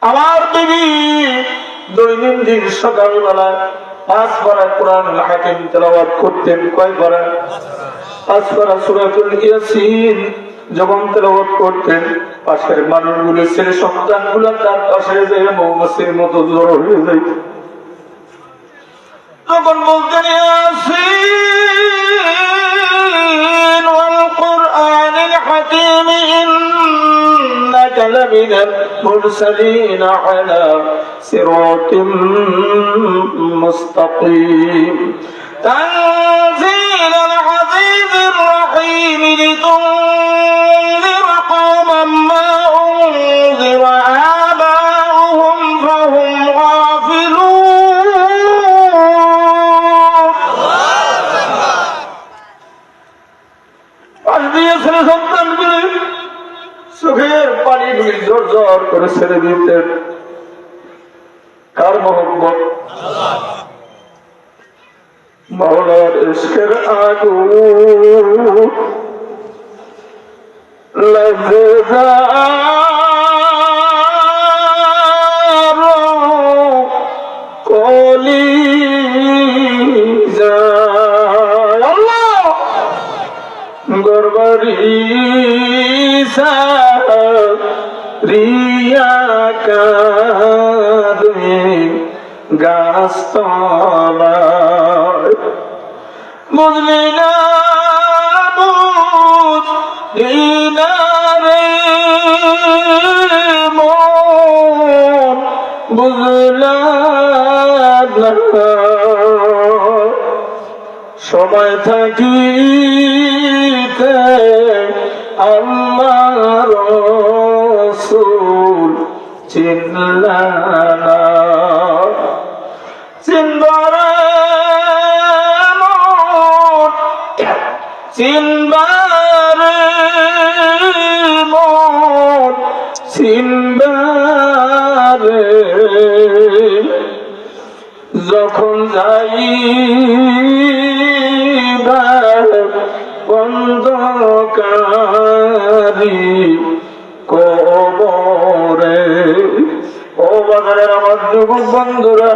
আমার বিবি দৈনন্দিন সকালবেলা 5 পারা কোরআনুল হাকিম তেলাওয়াত করতেন। কয় পারা? 5 পারা সূরাতুল ইয়াসিন যখন তেলাওয়াত করতেন, পাশের মানুষগুলো, ছেলে সন্তানগুলো তার পাশে যেয়ে মৌমাছির মতো জড়ো হয়ে যাইত। তখন বলতেন ইয়াসিন ওয়াল কুরআনিল হাকিম ইন্নাকা লামিনাল মুরসালিন আলা সিরাতিম মুস্তাকিম তানজিলাল আজিজির রহিম লিতুনজিরা কওমান মা উনজিরা আবাউহুম ফাহুম গাফিলুন। পাশ দিয়ে ছেলে সন্তানগুলি চোখের পানিগুলি জোর জোর করে ছেড়ে দিতেন। কার মহব্বত? মাওলার ইশকের আগুন লাগে যার কলিজায়, আল্লাহ গরবারি রিয়া কাদে গাছতলায় বুঝলি না বুঝলি না রে মন বুঝলাম না সময় থাকিতে আল্লাহ রাসূল চিনলা না। চিনবারে মন চিনবারে মন চিনবারে যখন যাইবা অন্ধকারি কবরে। ও বাজারের আমার যুবক বন্ধুরা,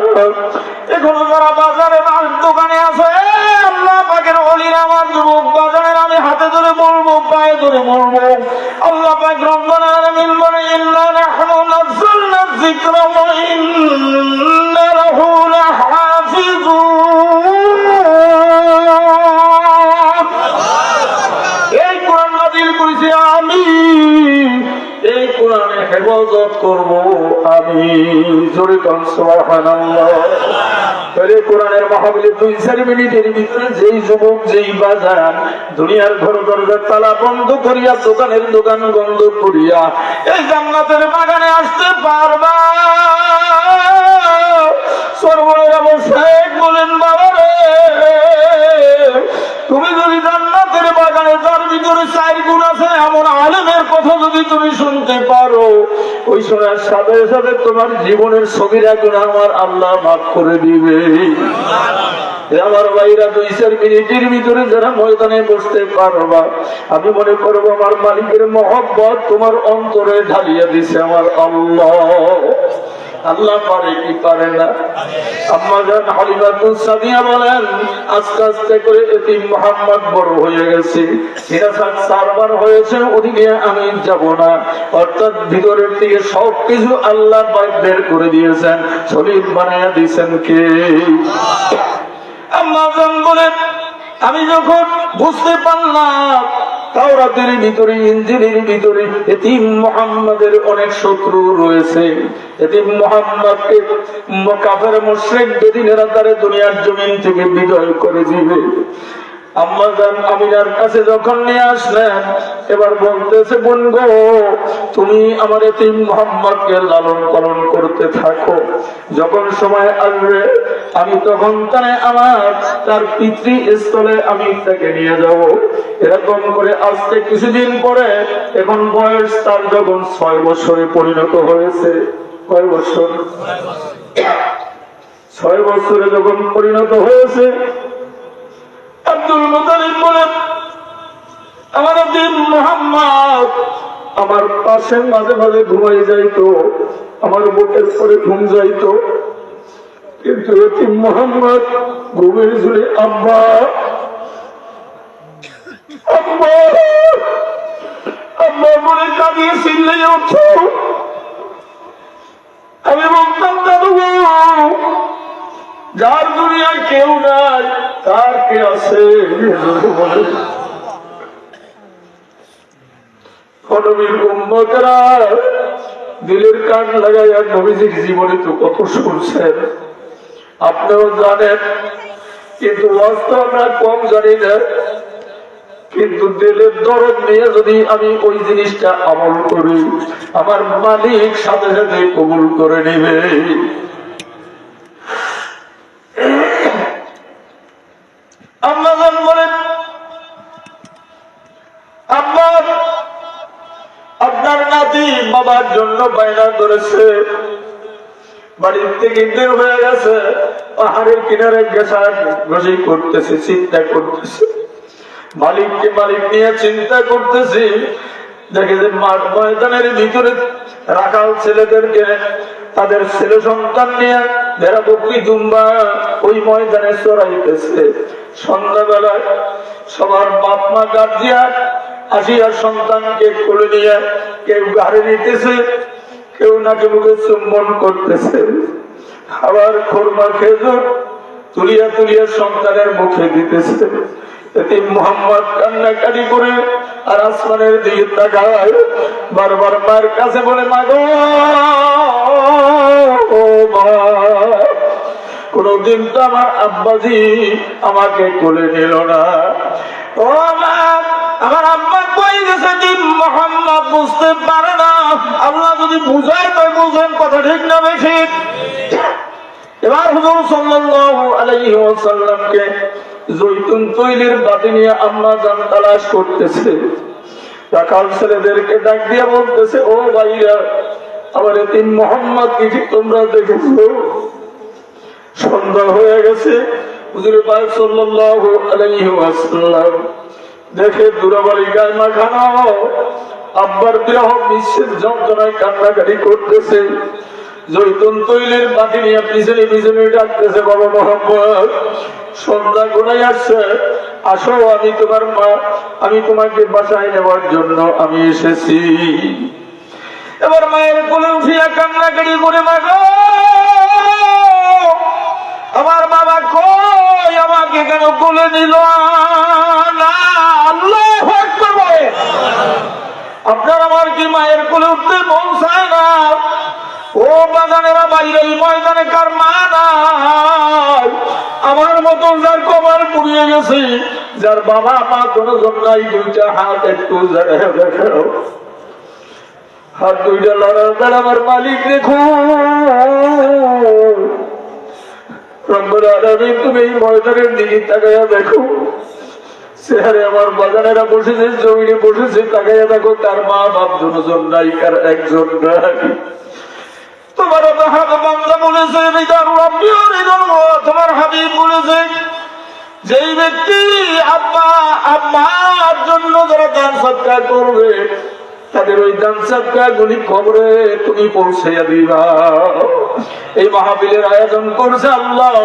এখনো যারা বাজারে দোকানে আছে, আল্লাহ পাকের ওলির আমার যুবক বাজারের, আমি হাতে ধরে বলবো, পায়ে ধরে বলবো, আল্লাহ পাক রব্বুল আলামিন বলে ইন্না নাহনু নাযালনা যিকরা ওয়া ইন্না লাহু লাহাফিজুন। এই কোরআন নাযিল করেছি আমি, এই কোরআনে হেফাজত করব আমি। জোরে কোন সুবহানাল্লাহ। তাহলে কোরআনের মাহফিলে 2-4 মিনিটের ভিতরে যেই যুবক যেই বাজার দুনিয়ার ঘর দরজার তালা বন্ধ করিয়া দোকানের দোকান বন্ধ করিয়া এই জান্নাতের বাগানে আসতে পারবা, সর্বরের অবস্থায় বলেন বাবা রে, তুমি যদি জান্নাতের বাগানে তার ভিতরে 4 গুণ আছে এমন আলেমের কথা যদি তুমি শুনতে পারো, ওই শোনার সাথে সাথে তোমার জীবনের সগীরা গুনাহ আমার আল্লাহ মাফ করে দিবে। আমার ভাইরা 2-4 মিনিটের ভিতরে যারা ময়দানে বসতে পারবা, আমি মনে করবো আমার মালিকের মহব্বত তোমার অন্তরে ঢালিয়ে দিছে আমার আল্লাহ। আল্লাহ পারে কি পারে না? আম্মা জান হালিমাতুস সাদিয়া বলেন আস্তে আস্তে করে এতিম মুহাম্মদ বড় হয়ে গেছে, সিরাসাত 4 বার হয়েছে, ওদিকে আমি যাব না। অর্থাৎ ভিতরের থেকে সবকিছু আল্লাহ পাক বের করে দিয়েছেন, শরীর বানায়া দিয়েছেন কে? আম্মা জান বলেন আমি যখন বুঝতে পারলাম তাওরাতের ভিতরে ইনজিলের ভিতরে এতিম মুহাম্মাদের অনেক শত্রু রয়েছে, এতিম মুহাম্মাদকে কাফের মুশরিক বেদিনেরা তারে দুনিয়ার জমিন থেকে বিদায় করে দিবে। আম্মা জান আমিনার কাছে যখন নিয়ে আসলেন, এবার বলতেছে বোন গো, তুমি আমার এতিম মুহাম্মদকে লালন পালন করতে থাকো, যখন সময় আসবে আমি তখন তার পিতৃস্থলে আমি তাকে নিয়ে যাব। এরকম করে আজকে কিছুদিন পরে এখন বয়স তার যখন 6 বছরে পরিণত হয়েছে। কয় বছর? 6 বছরে যখন পরিণত হয়েছে, আব্দুল মুতালিব বলেন, আমার দিন মোহাম্মদ আমার পাশে মাঝে মাঝে ঘুমাই যাইতো, আমার বুকের পরে ঘুম যাইতো, কিন্তু এতিম মোহাম্মদ ঘুমের ঝুলে আব্বা আব্বা আব্বা বলে কাঁদিয়ে চিল্লাই উঠত। আমি বলতাম, দাদু যার দুনিয়ায় কেউ নাই তার কে আছে? নবীর উম্মতেরা দিলের কান লাগাইয়া নবীজির জীবনে তো কত শুনছেন, আপনিও জানেন, কিন্তু বাস্তব আমরা কম জানি না। কিন্তু দিলের দরদ নিয়ে যদি আমি ওই জিনিসটা আমল করি, আমার মালিক সাথে সাথে কবুল করে নেবে। আম্মা জান বলেন, আব্বা আপনার নাতি বাবার জন্য বায়না করেছে, বাড়ির থেকে বের হয়ে গেছে, পাহাড়ের কিনারে ঘষি করতেছে, চিন্তা করতেছে, মালিককে মালিক নিয়ে চিন্তা করতেছি। দেখে যে মাঠ ময়দানের ভিতরে রাখাল ছেলেদেরকে তাদের ছেলে সন্তান নিয়ে ভেড়া বকরি দুম্বা ওই ময়দানে চড়াইতেছে। সন্ধ্যাবেলায় সবার বাপ মা গার্জিয়ান আসিয়া সন্তানকে কোলে নিয়ে কেউ গাড়ি নিতেছে, কেউ নাকি মুখে চুম্বন করতেছে, আবার খোরমা খেজুর তুলিয়া তুলিয়া সন্তানের মুখে দিতেছে। এতিম মোহাম্মদ কান্নাকাটি করে আর আসমানের দিকে তাকায়, বারবার মায়ের কাছে বলে, মা গো, কোনদিন তো আমার আব্বাজি আমাকে কোলে নিল না। ও মা, আমার আব্বা কই গেছে? দিন মোহাম্মদ বুঝতে পারে না। আল্লাহ যদি বুঝায় তো বুঝেন, কথা ঠিক না বেশি? এবার হুজুর সাল্লাল্লাহু আলাইহি ওয়াসাল্লামকে জৈতুন তৈলের বাতি নিয়ে আম্মা জান তালাশ করতেছে। রাখাল ছেলেদেরকে ডাক দিয়ে বলতেছে, ও ভাইরা, আমার এতিম মোহাম্মদ কি তোমরা দেখেছো? সন্ধ্যা হয়ে গেছে। হুজুর পাক সাল্লাল্লাহু আলাইহি ওয়াসাল্লাম দেখে দুরাবাড়ি গায়ে মাখানো আব্বার বিরহ বিশ্বের যন্ত্রণায় কান্নাকাটি করতেছে। জৈতুন তৈলের বাতি নিয়ে পিছনে পিছনে ডাকতেছে, বাবা মোহাম্মদ, সন্ধ্যা গোনায় আসছে, আসো, আমি তোমার মা, আমি তোমাকে বাসায় নেওয়ার জন্য আমি এসেছি। এবার মায়ের কোলে উঠিয়া কান্নাকাটি করে, মা গো, আমার বাবা কই? আমাকে কেন কোলে নিল না? আল্লাহু আকবার বলে। আপনার আমার কি মায়ের কোলে উঠতে মন চায় না? ও বাগানেরা বাইরে এই ময়দানে কার মা নাই? আমার মতো যার কপাল পুড়িয়ে গেছে, যার বাবা মা কোনজন নাই, দুইটা হাত একটু দেখো, হাত দুইটা লড়ার দ্বারা আমার মালিক দেখো। রব্বুল আলামিন, তুমি এই ময়দানের দিকে তাকাইয়া দেখো, চেহারে আমার বাগানেরা বসেছে, জমিনে বসেছে, তাকাইয়া দেখো, তার মা বাপ দুজন নাই, কার একজন নাই। তোমার বান্দা বলেছে, তোমার হাবিব বলেছে, যেই ব্যক্তি আব্বা আম্মার জন্য যারা দান সৎকার করবে, তাদের ওই দান সৎকার গুলি খবরে তুমি পৌঁছাইয়া দিবা। এই মাহফিলের আয়োজন করছে আল্লাহ।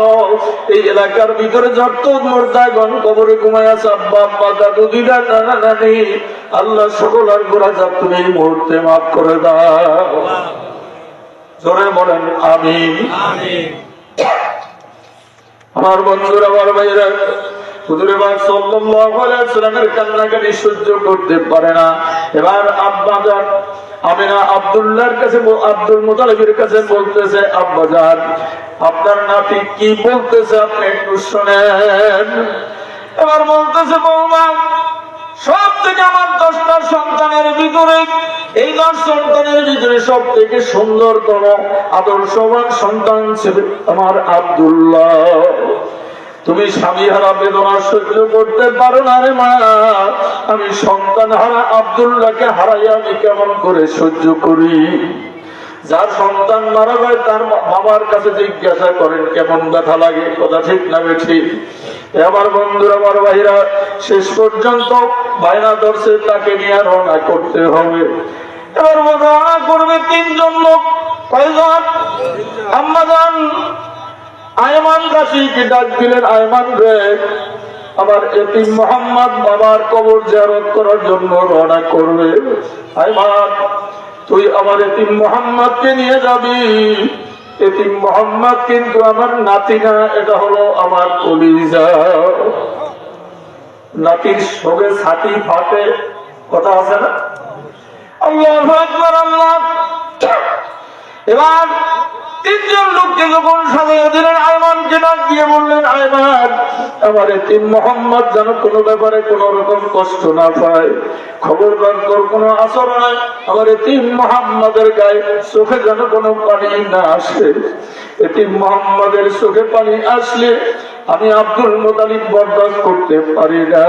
এই এলাকার ভিতরে যত মুর্দাগণ কবরে ঘুমায় আছে, আব্বা আম্মা দাদু দিদা নানা নানি, আল্লাহ সকল আর গোড়া যা তুমি এই মুহূর্তে মাফ করে দাও। জোরে বলেন আমিন। আমার বন্ধুরা, আমার ভাইরা, হুজুরে পাক সাল্লাল্লাহু আলাইহি ওয়াসাল্লামের কান্নাকাটি সহ্য করতে পারে না। এবার আব্বা জান আমিনা আব্দুল্লাহর কাছে, আব্দুল মুতালিবের কাছে বলতেছে, আব্বা জান, আপনার নাতি কি বলতেছে আপনি একটু শুনেন। এবার বলতেছে, বৌমা, সব থেকে আমার 10টা সন্তানের ভিতরে এই 10 সন্তানের ভিতরে সব থেকে সুন্দরতম আদর্শবান সন্তান ছিল আমার আব্দুল্লাহ। তুমি স্বামী হারা বেদনা সহ্য করতে পারো না রে মা, আমি সন্তান হারা আব্দুল্লাহকে হারাই আমি কেমন করে সহ্য করি। যার সন্তান মারা যায় তার বাবার কাছে জিজ্ঞাসা করেন কেমন ব্যথা লাগে, কথা ঠিক না বেঠিক? আমার বন্ধুরা, আমার ভাইরা, শেষ পর্যন্ত বায়না ধরছে তাকে নিয়ে রওনা করতে হবে। এবার রওনা করবে 3 জন লোক। কয়জন? আম্মাজান আয়মান রাশিকে ডাক দিলেন, আয়মান রে, আমার এতিম মোহাম্মদ বাবার কবর জিয়ারত করার জন্য রওনা করবে। আয়মান, তুই আমার এতিম মোহাম্মদকে নিয়ে যাবি। এতিম মোহাম্মদ কিন্তু আমার নাতি না, এটা হলো আমার কলিজা। নাতির সঙ্গে ছাতি ফাটে, কথা আছে না? আল্লাহু আকবার, আল্লাহ। এবার 3 জন লোককে যখন সাজিয়ে দিলেন, আয়মানকে ডাক দিয়ে বললেন, আয়মান, আমার এতিম মোহাম্মদ যেন কোনো ব্যাপারে কোনো রকম কষ্ট না পায়, খবরদার তোর কোনো আসর নাই। আমার এতিম মোহাম্মদের গায়ে চোখে যেন কোনো পানি না আসে। এতিম মোহাম্মদের চোখে পানি আসলে আমি আব্দুল মুতালিব বরদাস্ত করতে পারি না।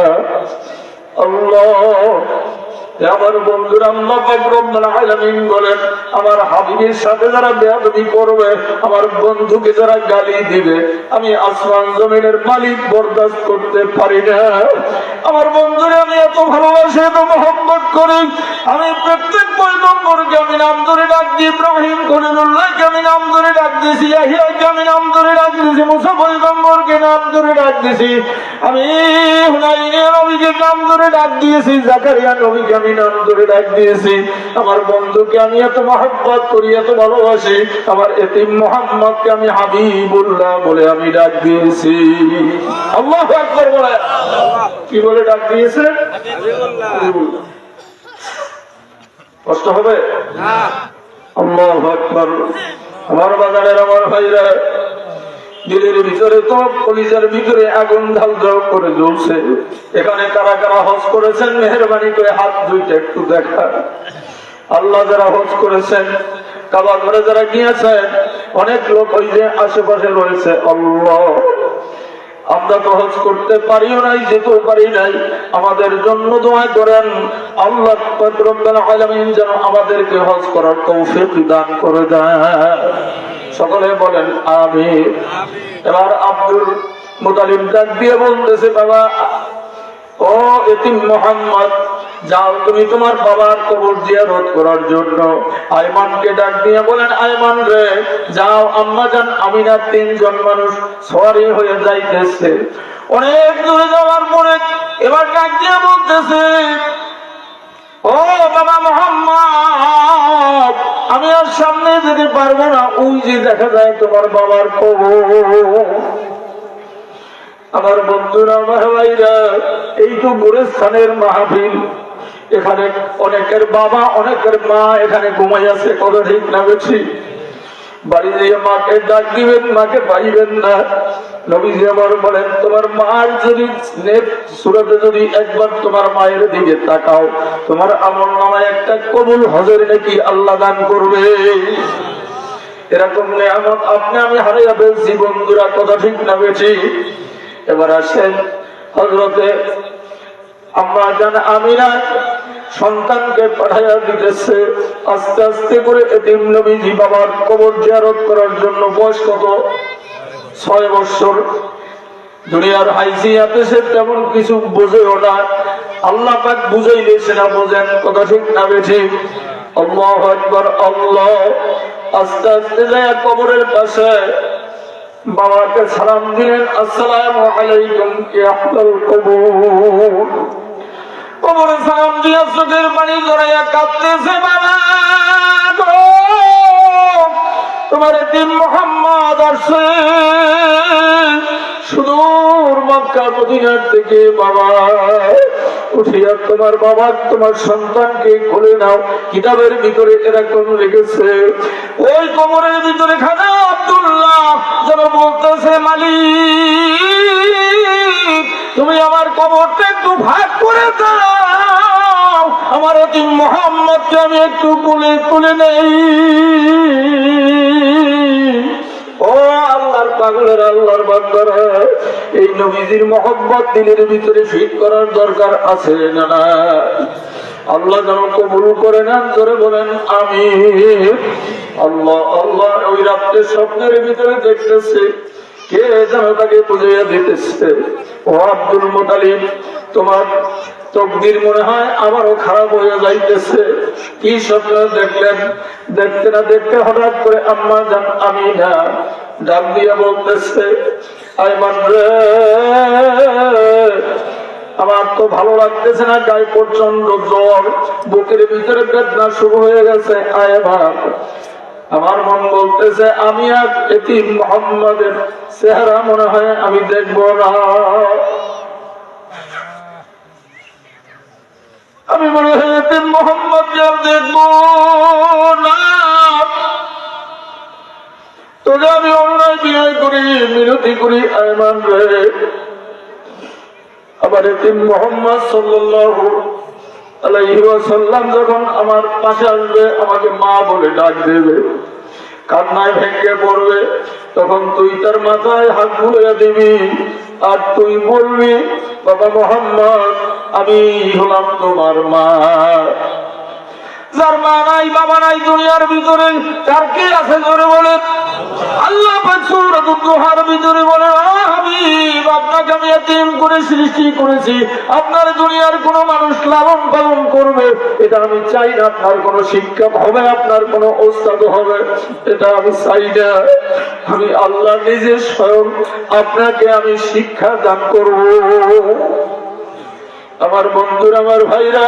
আল্লাহ, আমার বন্ধুরা, আল্লাহ পাক রব্বুল আলামিন বলেন, আমার হাবিবের সাথে যারা বেয়াদবি করবে, আমার বন্ধুকে যারা গালি দিবে, আমি আসমান জমিনের মালিক বরদাস্ত করতে পারি না। আমার বন্ধুরা, আমি এত ভালোবাসি, এত মহব্বত করি, আমি প্রত্যেক পয়গম্বরকে আমি নাম ধরে ডাক দিই। ইব্রাহিম খলিলুল্লাহকে আমি নাম ধরে ডাক দিয়েছি, ইয়াহিয়াকে আমি নাম ধরে ডাক দিয়েছি, মুসা পয়গম্বরকে নাম ধরে ডাক দিয়েছি, আমি হুনাইনের নবীকে নাম ধরে ডাক দিয়েছি, জাকারিয়া নবীকে আমি নাম ধরে ডাক দিয়েছি। আমার বন্ধুকে আমি এত মহব্বত করি, এত ভালোবাসি, আমার এতিম মোহাম্মদকে আমি হাবিবুল্লাহ বলে আমি ডাক দিয়েছি। আল্লাহু আকবার বলে, কি বলে ডাক দিয়েছে? হাবিবুল্লাহ। কষ্ট হবে না? আল্লাহু আকবার। আমার বাজারের আমার ভাইরা, দিলের ভিতরে তো কলিজার ভিতরে আগুন ঢাল ঢাল করে জ্বলছে। এখানে কারা কারা হজ করেছেন মেহেরবানি করে হাত দুইটা একটু দেখা। আল্লাহ যারা হজ করেছেন, কাবা ঘরে যারা গিয়েছেন, অনেক লোক ওই যে আশেপাশে রয়েছে। আল্লাহ, আমরা তো হজ করতে পারিও নাই, যেতেও পারি নাই, আমাদের জন্য দোয়া করেন। আল্লাহ পাক রব্বুল আলামিন যেন আমাদেরকে হজ করার তৌফিক দান করে দেন। সকলে বলেন আমিন। এবার আব্দুল মুতালিব ডাক দিয়ে বলতেছে, বাবা, ও এতিম মোহাম্মদ, যাও তুমি তোমার বাবার কবর জিয়ারত করার জন্য। আয়মানকে ডাক দিয়ে বলেন, আয়মান রে, যাও, আম্মা জান আমিনার 3 জন মানুষ সওয়ারি হয়ে যাইতেছে। অনেক দূরে যাওয়ার পরে এবার ডাক দিয়ে বলতেছে, ও বাবা মোহাম্মদ, আমি আর সামনে যেতে পারবো না, ওই যে দেখা যায় তোমার বাবার কবর। আমার বন্ধুরা, আমার ভাইরা, এই তো গোরস্থানের মাহফিল, এখানে অনেকের বাবা অনেকের মা এখানে ঘুমাই আছে, কত ঠিক না বেশি? বাড়ি দিয়ে মাকে ডাক দিবেন, মাকে পাইবেন না। নবীজি আমার বলেন, তোমার মার যদি সূরাতে যদি একবার তোমার মায়ের দিকে তাকাও, তোমার আমল নামায় একটা কবুল হজের নাকি আল্লাহ দান করবে। এরকম নিয়ামত আপনি আমি হারিয়ে ফেলছি বন্ধুরা, কথা ঠিক না বেশি? এবার আসেন, হযরতে আম্মা জান আমিনা সন্তানকে পাঠাইয়া দিতেছে আস্তে আস্তে করে এতিম নবীজি বাবার কবর জিয়ারত করার জন্য। বয়স কত? 6 বছর। দুনিয়ার হাইসিয়াতে সে তেমন কিছু বোঝেও না, আল্লাহ পাক বুঝাইলে সেটা বোঝেন, কথা ঠিক না বেঠিক? আল্লাহু আকবার, আল্লাহ। আস্তে আস্তে যায় কবরের পাশে বাবাকে সালাম দিলেন, আসসালামু আলাইকুম ইয়া আহলাল কবর। কবরে সালাম দিয়া চোখের পানি জড়াইয়া কাঁদতেছে, বাবা গো, তোমার এতিম মোহাম্মদ আসছে সুদূর মক্কা মদিনা থেকে। বাবা, উঠিয়া তোমার বাবা তোমার সন্তানকে খুলে নাও। কিতাবের ভিতরে এরকম লিখেছে, ওই কবরের ভিতরে খাজা আব্দুল্লাহ যেন বলতেছে, মালিক, তুমি আমার কবরটা একটু ভাগ করে দাও। আমার এতিম মুহাম্মদকে আমি একটু কোলে তুলে নেই। ও আল্লাহর পাগলের, আল্লাহর বান্দারা, এই নবীজির মহব্বত দিলের ভিতরে ফিট করার দরকার আছে না? না, আল্লাহ যেন কবুল করে নেন। জোরে বলেন আমিন। আল্লাহ আল্লাহ। ওই রাত্রে স্বপ্নের ভিতরে দেখতেছে কে যেন তাকে বুঝাইয়া দিতেছে, ও আব্দুল মুতালিব, তোমার তকদির মনে হয় আবারও খারাপ হয়ে যাইতেছে। কি স্বপ্ন দেখলেন? দেখতে না দেখতে হঠাৎ করে আম্মা জান আমিনা ডাক দিয়া বলতেছে, আইমান রে, আমার তো ভালো লাগতেছে না, গায়ে প্রচন্ড জ্বর, বুকের ভিতরে বেদনা শুরু হয়ে গেছে। আয়মান, আমার মন বলতেছে আমি আর এতিম মুহাম্মাদের চেহারা মনে হয় আমি দেখব না, আমি মনে হয় এতিম মুহাম্মদ আর দেখব না। তোকে আমি অন্যায় বিয়ে করি, মিনতি করি, আয়মান রে, আবার এতিম মুহাম্মদ সাল্লাল্লাহু আলাইহি ওয়াসাল্লাম যখন আমার পাশে আসবে, আমাকে মা বলে ডাক দেবে, কান্নায় ভেঙে পড়বে, তখন তুই তার মাথায় হাত বুলিয়ে দিবি আর তুই বলবি, বাবা মুহাম্মদ, আমি হলাম তোমার মা। যার মা নাই বাবা নাই দুনিয়ার ভিতরে তার কে আছে? জোরে বলেন। আল্লাহ পাক সূরাতুদ দুহার ভিতরে বলে, হাবিব, আপনাকে আমি এতিম করে সৃষ্টি করেছি, আপনার দুনিয়ার কোন মানুষ লালন পালন করবে এটা আমি চাই না, আপনার কোন শিক্ষক হবে, আপনার কোন ওস্তাদ হবে এটা আমি চাই না। আমি আল্লাহ নিজে স্বয়ং আপনাকে আমি শিক্ষা দান করব। আমার বন্ধুরা, আমার ভাইরা,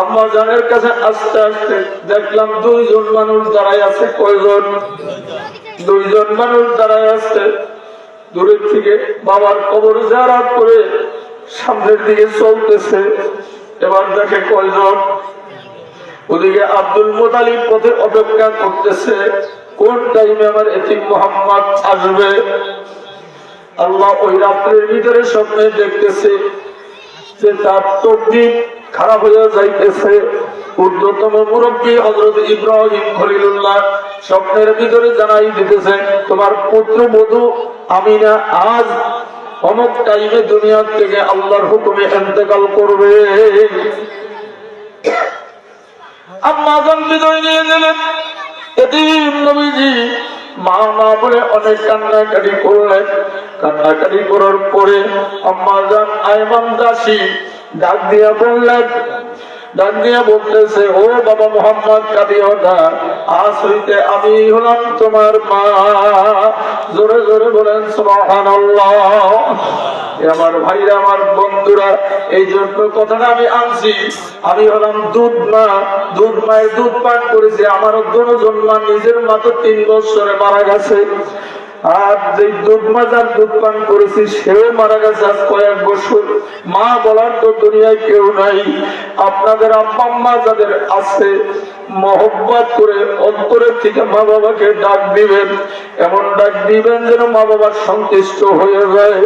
আম্মা জানের কাছে আস্তে আস্তে দেখলাম দুইজন মানুষ দাঁড়ায় আছে। কয়জন? দুইজন মানুষ দাঁড়ায় আছে। দূরের থেকে বাবার কবর জিয়ারত করে সামনের দিকে চলতেছে। এবার দেখে কয়জন? ওদিকে আব্দুল মুতালিব পথে অপেক্ষা করতেছে, কোন টাইমে আমার এতিম মুহাম্মদ আসবে। আল্লাহ ওই রাত্রের ভিতরে স্বপ্নে দেখতেছে যে তার তকদীর খারাপ হয়ে যাইতেছে। ঊর্ধ্বতম মুরব্বী হযরত ইব্রাহিম খলিলুল্লাহ স্বপ্নের ভিতরে জানাই দিতেছে, তোমার পুত্রবধূ আমিনা আজ অমুক টাইমে দুনিয়া থেকে আল্লাহর হুকুমে ইন্তেকাল করবে। আম্মা জান বিদায় নিয়ে গেলেন। এতিম নবীজি মা মা বলে অনেক কান্নাকাটি করলেন। কান্নাকাটি করার পরে আম্মা জান আয়মান দাসী ডাক দিয়া বললেন, ডাক দিয়া বলতেছে, ও বাবা মুহাম্মদ, কাঁদিও না, আজ হইতে আমি হলাম তোমার মা। জোরে জোরে বলেন সুবহানাল্লাহ। আমার ভাইরা, আমার বন্ধুরা, এই জন্য কথাটা আমি আনছি, আমি হলাম দুধ মা, দুধ মায়ের দুধ পান করেছি। আমারও দুজন মা, নিজের মা তো 3 বছরে মারা গেছে, আর যে দুধ মাজার দুধ পান করেছি সেও মারা গেছে আজ কয়েক বছর। মা বলার তো দুনিয়ায় কেউ নাই। আপনাদের আব্বা আম্মা যাদের আছে, মহব্বত করে অন্তরের থেকে মা বাবাকে ডাক দিবেন, এমন ডাক দিবেন যেন মা বাবার সন্তুষ্ট হয়ে যায়,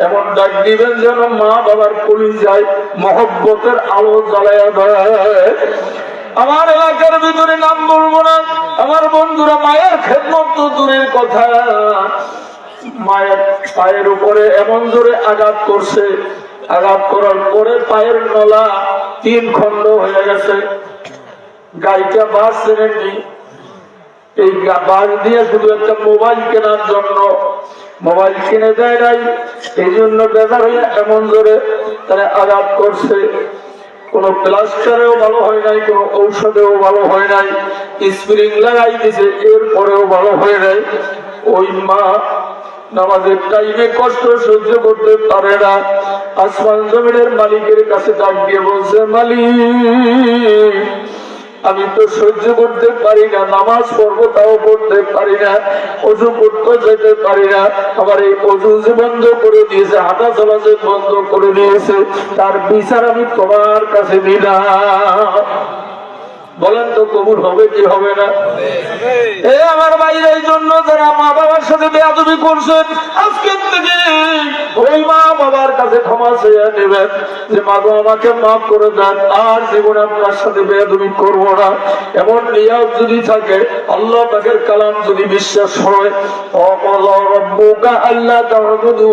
এমন ডাক দিবেন যেন মা বাবার কলিজায় মহব্বতের আলো জ্বালায়া দেয়। আমার এলাকার ভিতরে নাম বলবো না, আমার বন্ধুরা, মায়ের খেদমত তো দূরের কথা, মায়ের পায়ের উপরে এমন জোরে আঘাত করছে, আঘাত করার পরে পায়ের নলা 3 খণ্ড হয়ে গেছে। গাড়িটা বাস চেনেননি, এই বাস দিয়ে শুধু একটা মোবাইল কেনার জন্য মোবাইল কিনে দেয় নাই, এই জন্য বেজার হয়ে এমন জোরে তারা আঘাত করছে। কোন প্লাস্টারেও ভালো হয় নাই, কোন ঔষধেও ভালো হয় নাই, স্প্রিং লাগাই দিছে, এরপরেও ভালো হয় নাই। ওই মা নামাজের টাইমে কষ্ট সহ্য করতে পারে না, আসমান জমিনের মালিকের কাছে ডাক দিয়ে বলছে, মালিক, আমি তো সহ্য করতে পারি না, নামাজ পড়বো তাও পড়তে পারি না, অজু করতে যেতে পারি না, আমার এই অজু যে বন্ধ করে দিয়েছে, হাঁটা চলা যে বন্ধ করে দিয়েছে, তার বিচার আমি তোমার কাছে দিলাম। বলেন তো কবুল হবে কি হবে না? এ আমার ভাইরা, এই জন্য যারা মা বাবার সাথে বেয়াদবি করছেন, আজকের থেকে ওই মা বাবার কাছে ক্ষমা চেয়ে নেবেন যে মা গো আমাকে মাফ করে দেন, আর জীবনে আপনার সাথে বেয়াদবি করবো না। এমন নিয়ত যদি থাকে, আল্লাহ পাকের কালাম যদি বিশ্বাস হয়, ওয়াকাযা রাব্বুকা আল্লা তা'বুদু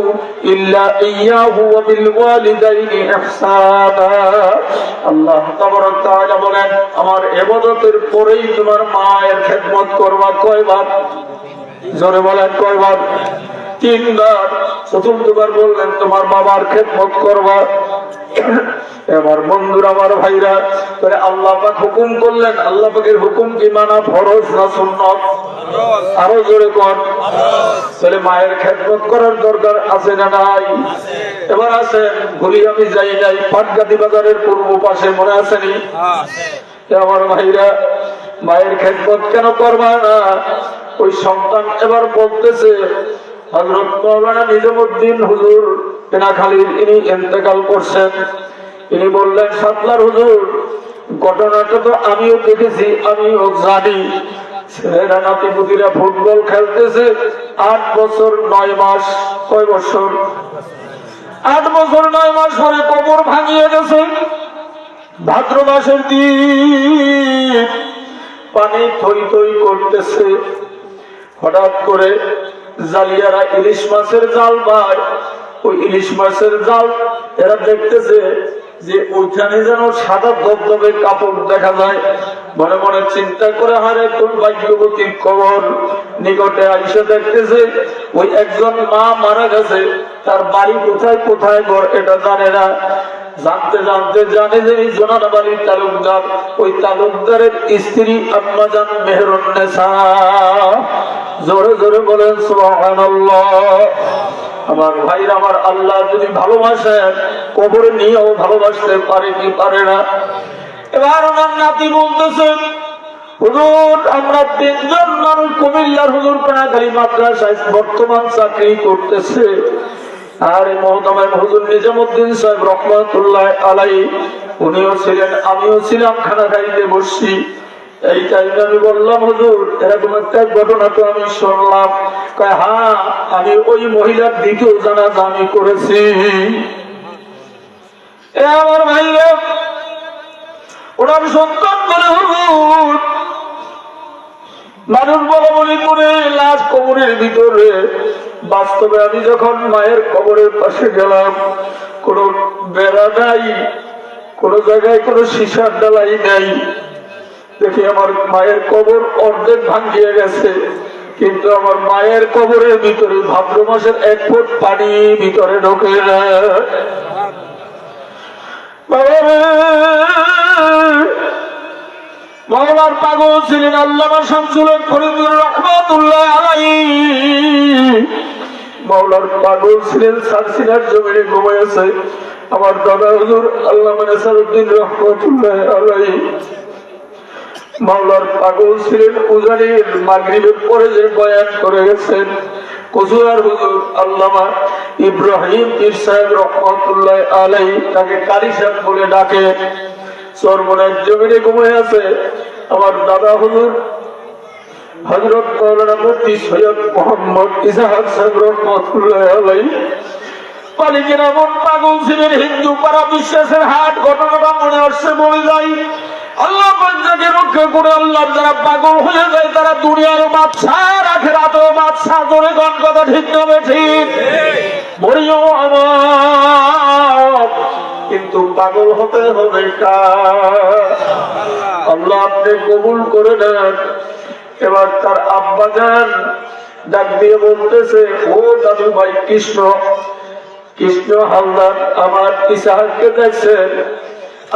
ইল্লা ইয়্যাহু ওয়া বিল ওয়ালিদাইনি ইহসানা। আল্লাহ তাবারক তাআলা বলেন আমার ইবাদতের পরেই তোমার মায়ের খেদমত করবা। কয়বার? জোরে বলেন কয়বার? 3 বার। চতুর্থবার বললেন তোমার বাবার খেদমত করবা। এবার বন্ধুরা, আমার ভাইরা, তাহলে আল্লাহ পাক হুকুম করলেন, আল্লাহ পাকের হুকুম কি মানা ফরজ না সুন্নত? আরো জোরে কর। তাহলে মায়ের খেদমত করার দরকার আছে না নাই? এবার আছে, ভুলি আমি যাই নাই, পাটগাতি বাজারের পূর্ব পাশে, মনে আসেনি? আমার ভাইরা, মায়ের খেদমত কেন করবা না? ওই সন্তান এবার বলতেছে, হযরত মাওলানা নিজামউদ্দিন হুজুর পেনাখালীর ইনি ইন্তেকাল করছেন। ইনি বললেন, সাতলার হুজুর, ঘটনাটা তো আমিও দেখেছি, আমিও জানি। ছেলেরা নাতিপুতিরা ফুটবল খেলতেছে, 8 বছর 9 মাস। কয় বছর? 8 বছর 9 মাস পরে কবর ভাঙিয়ে গেছে। ভাদ্র মাসের দিন পানি থই থই করতেছে। হঠাৎ করে জালিয়ারা ইলিশ মাছের জাল পায়। ওই ইলিশ মাছের জাল এরা দেখতেছে যে ওইখানে যেন সাদা ধবধবে কাপড় দেখা যায়। মনে মনে চিন্তা করে, হারে কোন ভাগ্যবতীর খবর। নিকটে আইসা দেখতেছে ওই একজন মা মারা গেছে, তার বাড়ি কোথায় কোথায় ঘর এটা জানে না। জানতে জানতে জানে যে এই জোনার বাড়ির তালুকদার, ওই তালুকদারের স্ত্রী আম্মাজান মেহেরুন্নেসা। জোরে জোরে বলেন সুবহানাল্লাহ। আমার ভাইরা, আমার আল্লাহ যদি ভালোবাসেন, কবরে নিয়েও ভালোবাসতে পারে কি পারে না? এবার ওনার নাতি বলতেছেন, হুজুর আমরা 3 জন মানুষ কুমিল্লার হুজুর পেনাখালী মাদ্রাসায় বর্তমান চাকরি করতেছে। আর এই মহতামিম হুজুর নিজামউদ্দিন সাহেব রহমাতুল্লাহ আলাইহি, উনিও ছিলেন, আমিও ছিলাম, খানা খাইতে বসছি। এই টাইমে আমি বললাম, হুজুর এরকম একটা ঘটনা তো আমি শুনলাম। হ্যাঁ, আমি ওই মহিলার দ্বিতীয় জানাজা আমি করেছি। আমার ভাইরা, ওনার সন্তান বলে, হুজুর মানুষ বলা বলি করে লাশ কবরের ভিতরে। বাস্তবে আমি যখন মায়ের কবরের পাশে গেলাম, কোন বেড়া নাই, কোন জায়গায় কোন সীসার ডালাই নাই। দেখি আমার মায়ের কবর অর্ধেক ভাঙিয়ে গেছে, কিন্তু আমার মায়ের কবরের ভিতরে ভাদ্র মাসের 1 ফুট পানি ভিতরে ঢোকে না। মাওলার পাগল ছিলেন আল্লামা শামসুল হক ফরিদুর রহমাতুল্লাহ আলাইহি। মাওলার পাগল ছিলেন সারসিনার জমিনে ঘুমিয়েছে আমার দাদা হুজুর আল্লামা নেসারউদ্দিন রহমাতুল্লাহ আলাইহি। মাওলার পাগল ছিলেন উজানির মাগরিবের পরে যে বয়ান করে গেছেন কচুয়ার হুজুর আল্লামা ইব্রাহিম পীর সাহেব রহমাতুল্লাহ আলাইহি, তাকে কারি সাহেব বলে ডাকে। চরমনের জমিনে ঘুমিয়ে আছে আমার দাদা হুজুর হযরত মাওলানা মুফতি সৈয়দ মোহাম্মদ ইসহাক সাহেব রহমাতুল্লাহ আলাইহি। পালিকের এমন পাগল ছিলেন, হিন্দু পাড়া বিশ্বাসের হাট। ঘটনাটা মনে আসছে, বলে যাই। আল্লাহ যাকে রক্ষা করে, আল্লাহ যারা পাগল হয়ে যায় তারা দুনিয়ার বাদশা, আখিরাতেও বাদশা। জোরে কোন কথা ঠিক না ঠিক? বলিও আমার, কিন্তু পাগল হতে হবে কার? আল্লাহ আপনি কবুল করে নেন। এবার তার আব্বা যান ডাক দিয়ে বলতেছে, ও দাদু ভাই কৃষ্ণ, কৃষ্ণ হালদার আমার ইসাহাককে দেখছেন?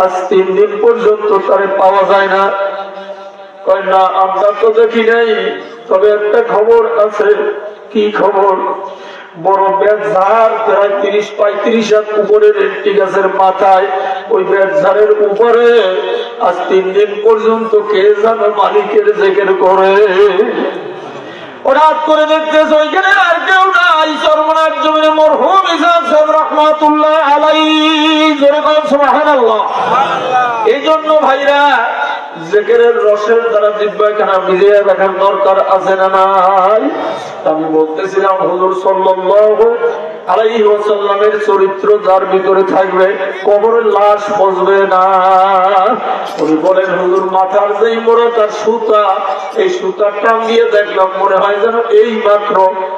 আজ 3 দিন পর্যন্ত তারে পাওয়া যায় না। কয় না, আমরা তো দেখি নাই, তবে একটা খবর আছে। কি খবর? বড় বেতঝাড় প্রায় 30-35 হাত উপরের একটি গাছের মাথায়, ওই বেতঝাড়ের উপরে আজ 3 দিন পর্যন্ত কে যেন মালিকের জিকির করে। হঠাৎ করে দেখতেছে ওইখানে আর কেউ নাই, চরমনার জমিনে মরহুম ইসহাক সাহেব রহমাতুল্লাহ আলাইহি। জোরে বলেন সুবহানাল্লাহ। এই জন্য ভাইরা, জিকিরের রসের দ্বারা জিহ্বাখানা ভিজিয়ে রাখার দরকার আছে না নাই? আমি বলতেছিলাম হুজুর সাল্লাল্লাহু আলাইহি ওয়াসাল্লামের চরিত্র যার ভিতরে থাকবে কবরের লাশ পচবে না। উনি বলেন, হুজুর মাথার যেই মোড়াটার সুতা, এই সুতা টাঙ্গিয়ে দেখলাম মনে হয় যেন এই মাত্র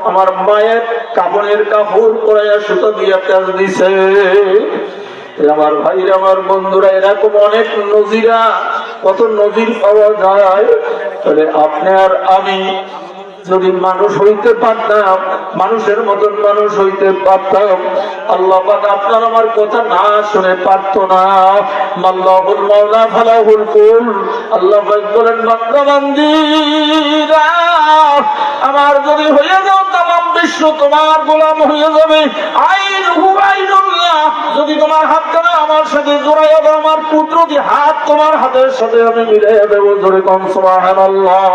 আমার মায়ের কাপড়ের কাপড় পরাইয়া সুতা দিয়ে তেল দিছে। আমার ভাইরা, আমার বন্ধুরা, এরকম অনেক নজিরা, কত নজির পাওয়া যায়। তাহলে আপনি আর আমি যদি মানুষ হইতে পারতাম, মানুষের মতন মানুষ হইতে পারতাম, আল্লাহ পাক আপনার আমার কথা না শুনে পারত না। মাল্লাহুল মাওলা ফালাহুল কুল। আল্লাহ পাক বলেন, বান্দা বান্দীরা আমার যদি হয়ে যাও, তামাম বিশ্ব তোমার গোলাম হয়ে যাবে। আইনুহু আইনুল্লাহ, যদি তোমার হাতখানা আমার সাথে জোড়াইয়া দাও, আমার কুদরতি হাত তোমার হাতের সাথে আমি মিলাইয়া দেব। ধরে কম সুবহানাল্লাহ।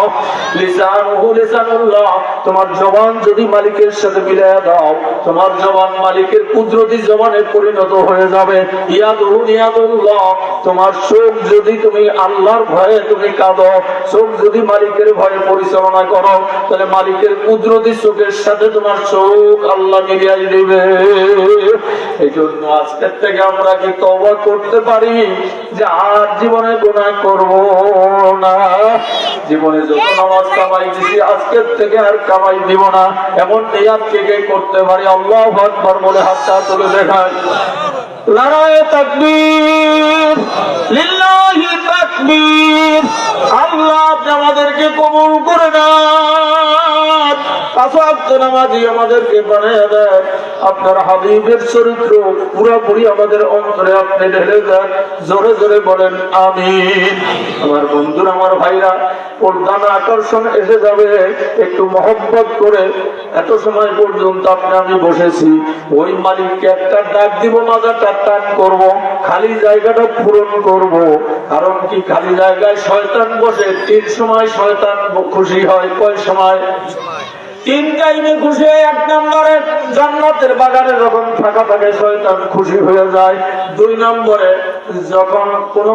লিসানুহু লিসানুল্লাহ, তোমার জবান যদি মালিকের সাথে মিলাইয়া দাও, তোমার জবান মালিকের কুদরতি জবানে পরিণত হয়ে যাবে। ইয়াদুহু ইয়াদুল্লাহ, তোমার চোখ যদি তুমি আল্লাহর ভয়ে তুমি কাঁদো, চোখ যদি মালিকের ভয়ে পরিচালনা করো, তাহলে মালিকের কুদরতি চোখের সাথে তোমার চোখ আল্লাহ মিলিয়ে দিবে। এই জন্য আজকের থেকে আমরা কি তওবা করতে পারি যে আর জীবনে গুনাহ করব না। জীবনে যত নামাজ কামাই দিছি আজকের থেকে আর কামাই দিব না, এমন নিয়ত থেকে করতে পারি। আল্লাহু আকবার বলে হাতটা তুলে দেখায়। নারায়ে তাকবীর, লিল্লাহি তাকবীর। আল্লাহ আপনি আমাদেরকে কবুল করে নেন, পাঁচ ওয়াক্ত নামাজি আমাদেরকে বানিয়ে দেন। আপনার হাবিবের চরিত্র পুরোপুরি আমাদের অন্তরে আপনি ঢেলে দেন। জোরে জোরে বলেন আমিন। আমার বন্ধুরা, আমার ভাইরা, পর্দার আকর্ষণ এসে যাবে, একটু মহব্বত করে এত সময় পর্যন্ত আপনি আমি বসেছি, ওই মালিককে একটা ডাক দিব, মাজারটা টান করব, খালি জায়গাটা পূরণ করব। কারণ কি, খালি জায়গায় শয়তান বসে। তিন সময় শয়তান খুশি হয়। কয় সময়? তিন টাইমে খুশি হয়। এক নম্বরে জান্নাতের বাগানে যখন ফাঁকা থাকে শয়তান খুশি হয়ে যায়। দুই নম্বরে যখন কোন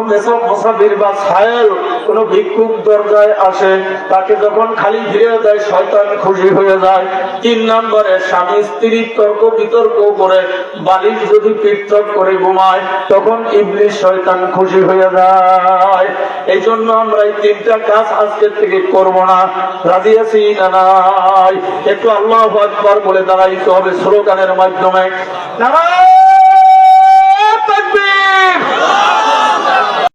মুসাফির বা ছায়েল কোন ভিক্ষুক দরজায় আসে, তাকে যখন খালি ফিরে দেয় শয়তান খুশি হয়ে যায়। তিন নম্বরে স্বামী স্ত্রীর তর্ক বিতর্ক করে বালিশ যদি পৃথক করে ঘুমায়, তখন ইবলিস শয়তান খুশি হয়ে যায়। এই জন্য আমরা এই তিনটা কাজ আজকের থেকে করব না। রাজি আছি না নাই? একটু আল্লাহু আকবার বলে দাঁড়াইতে হবে স্লোগানের মাধ্যমে। নারায়ে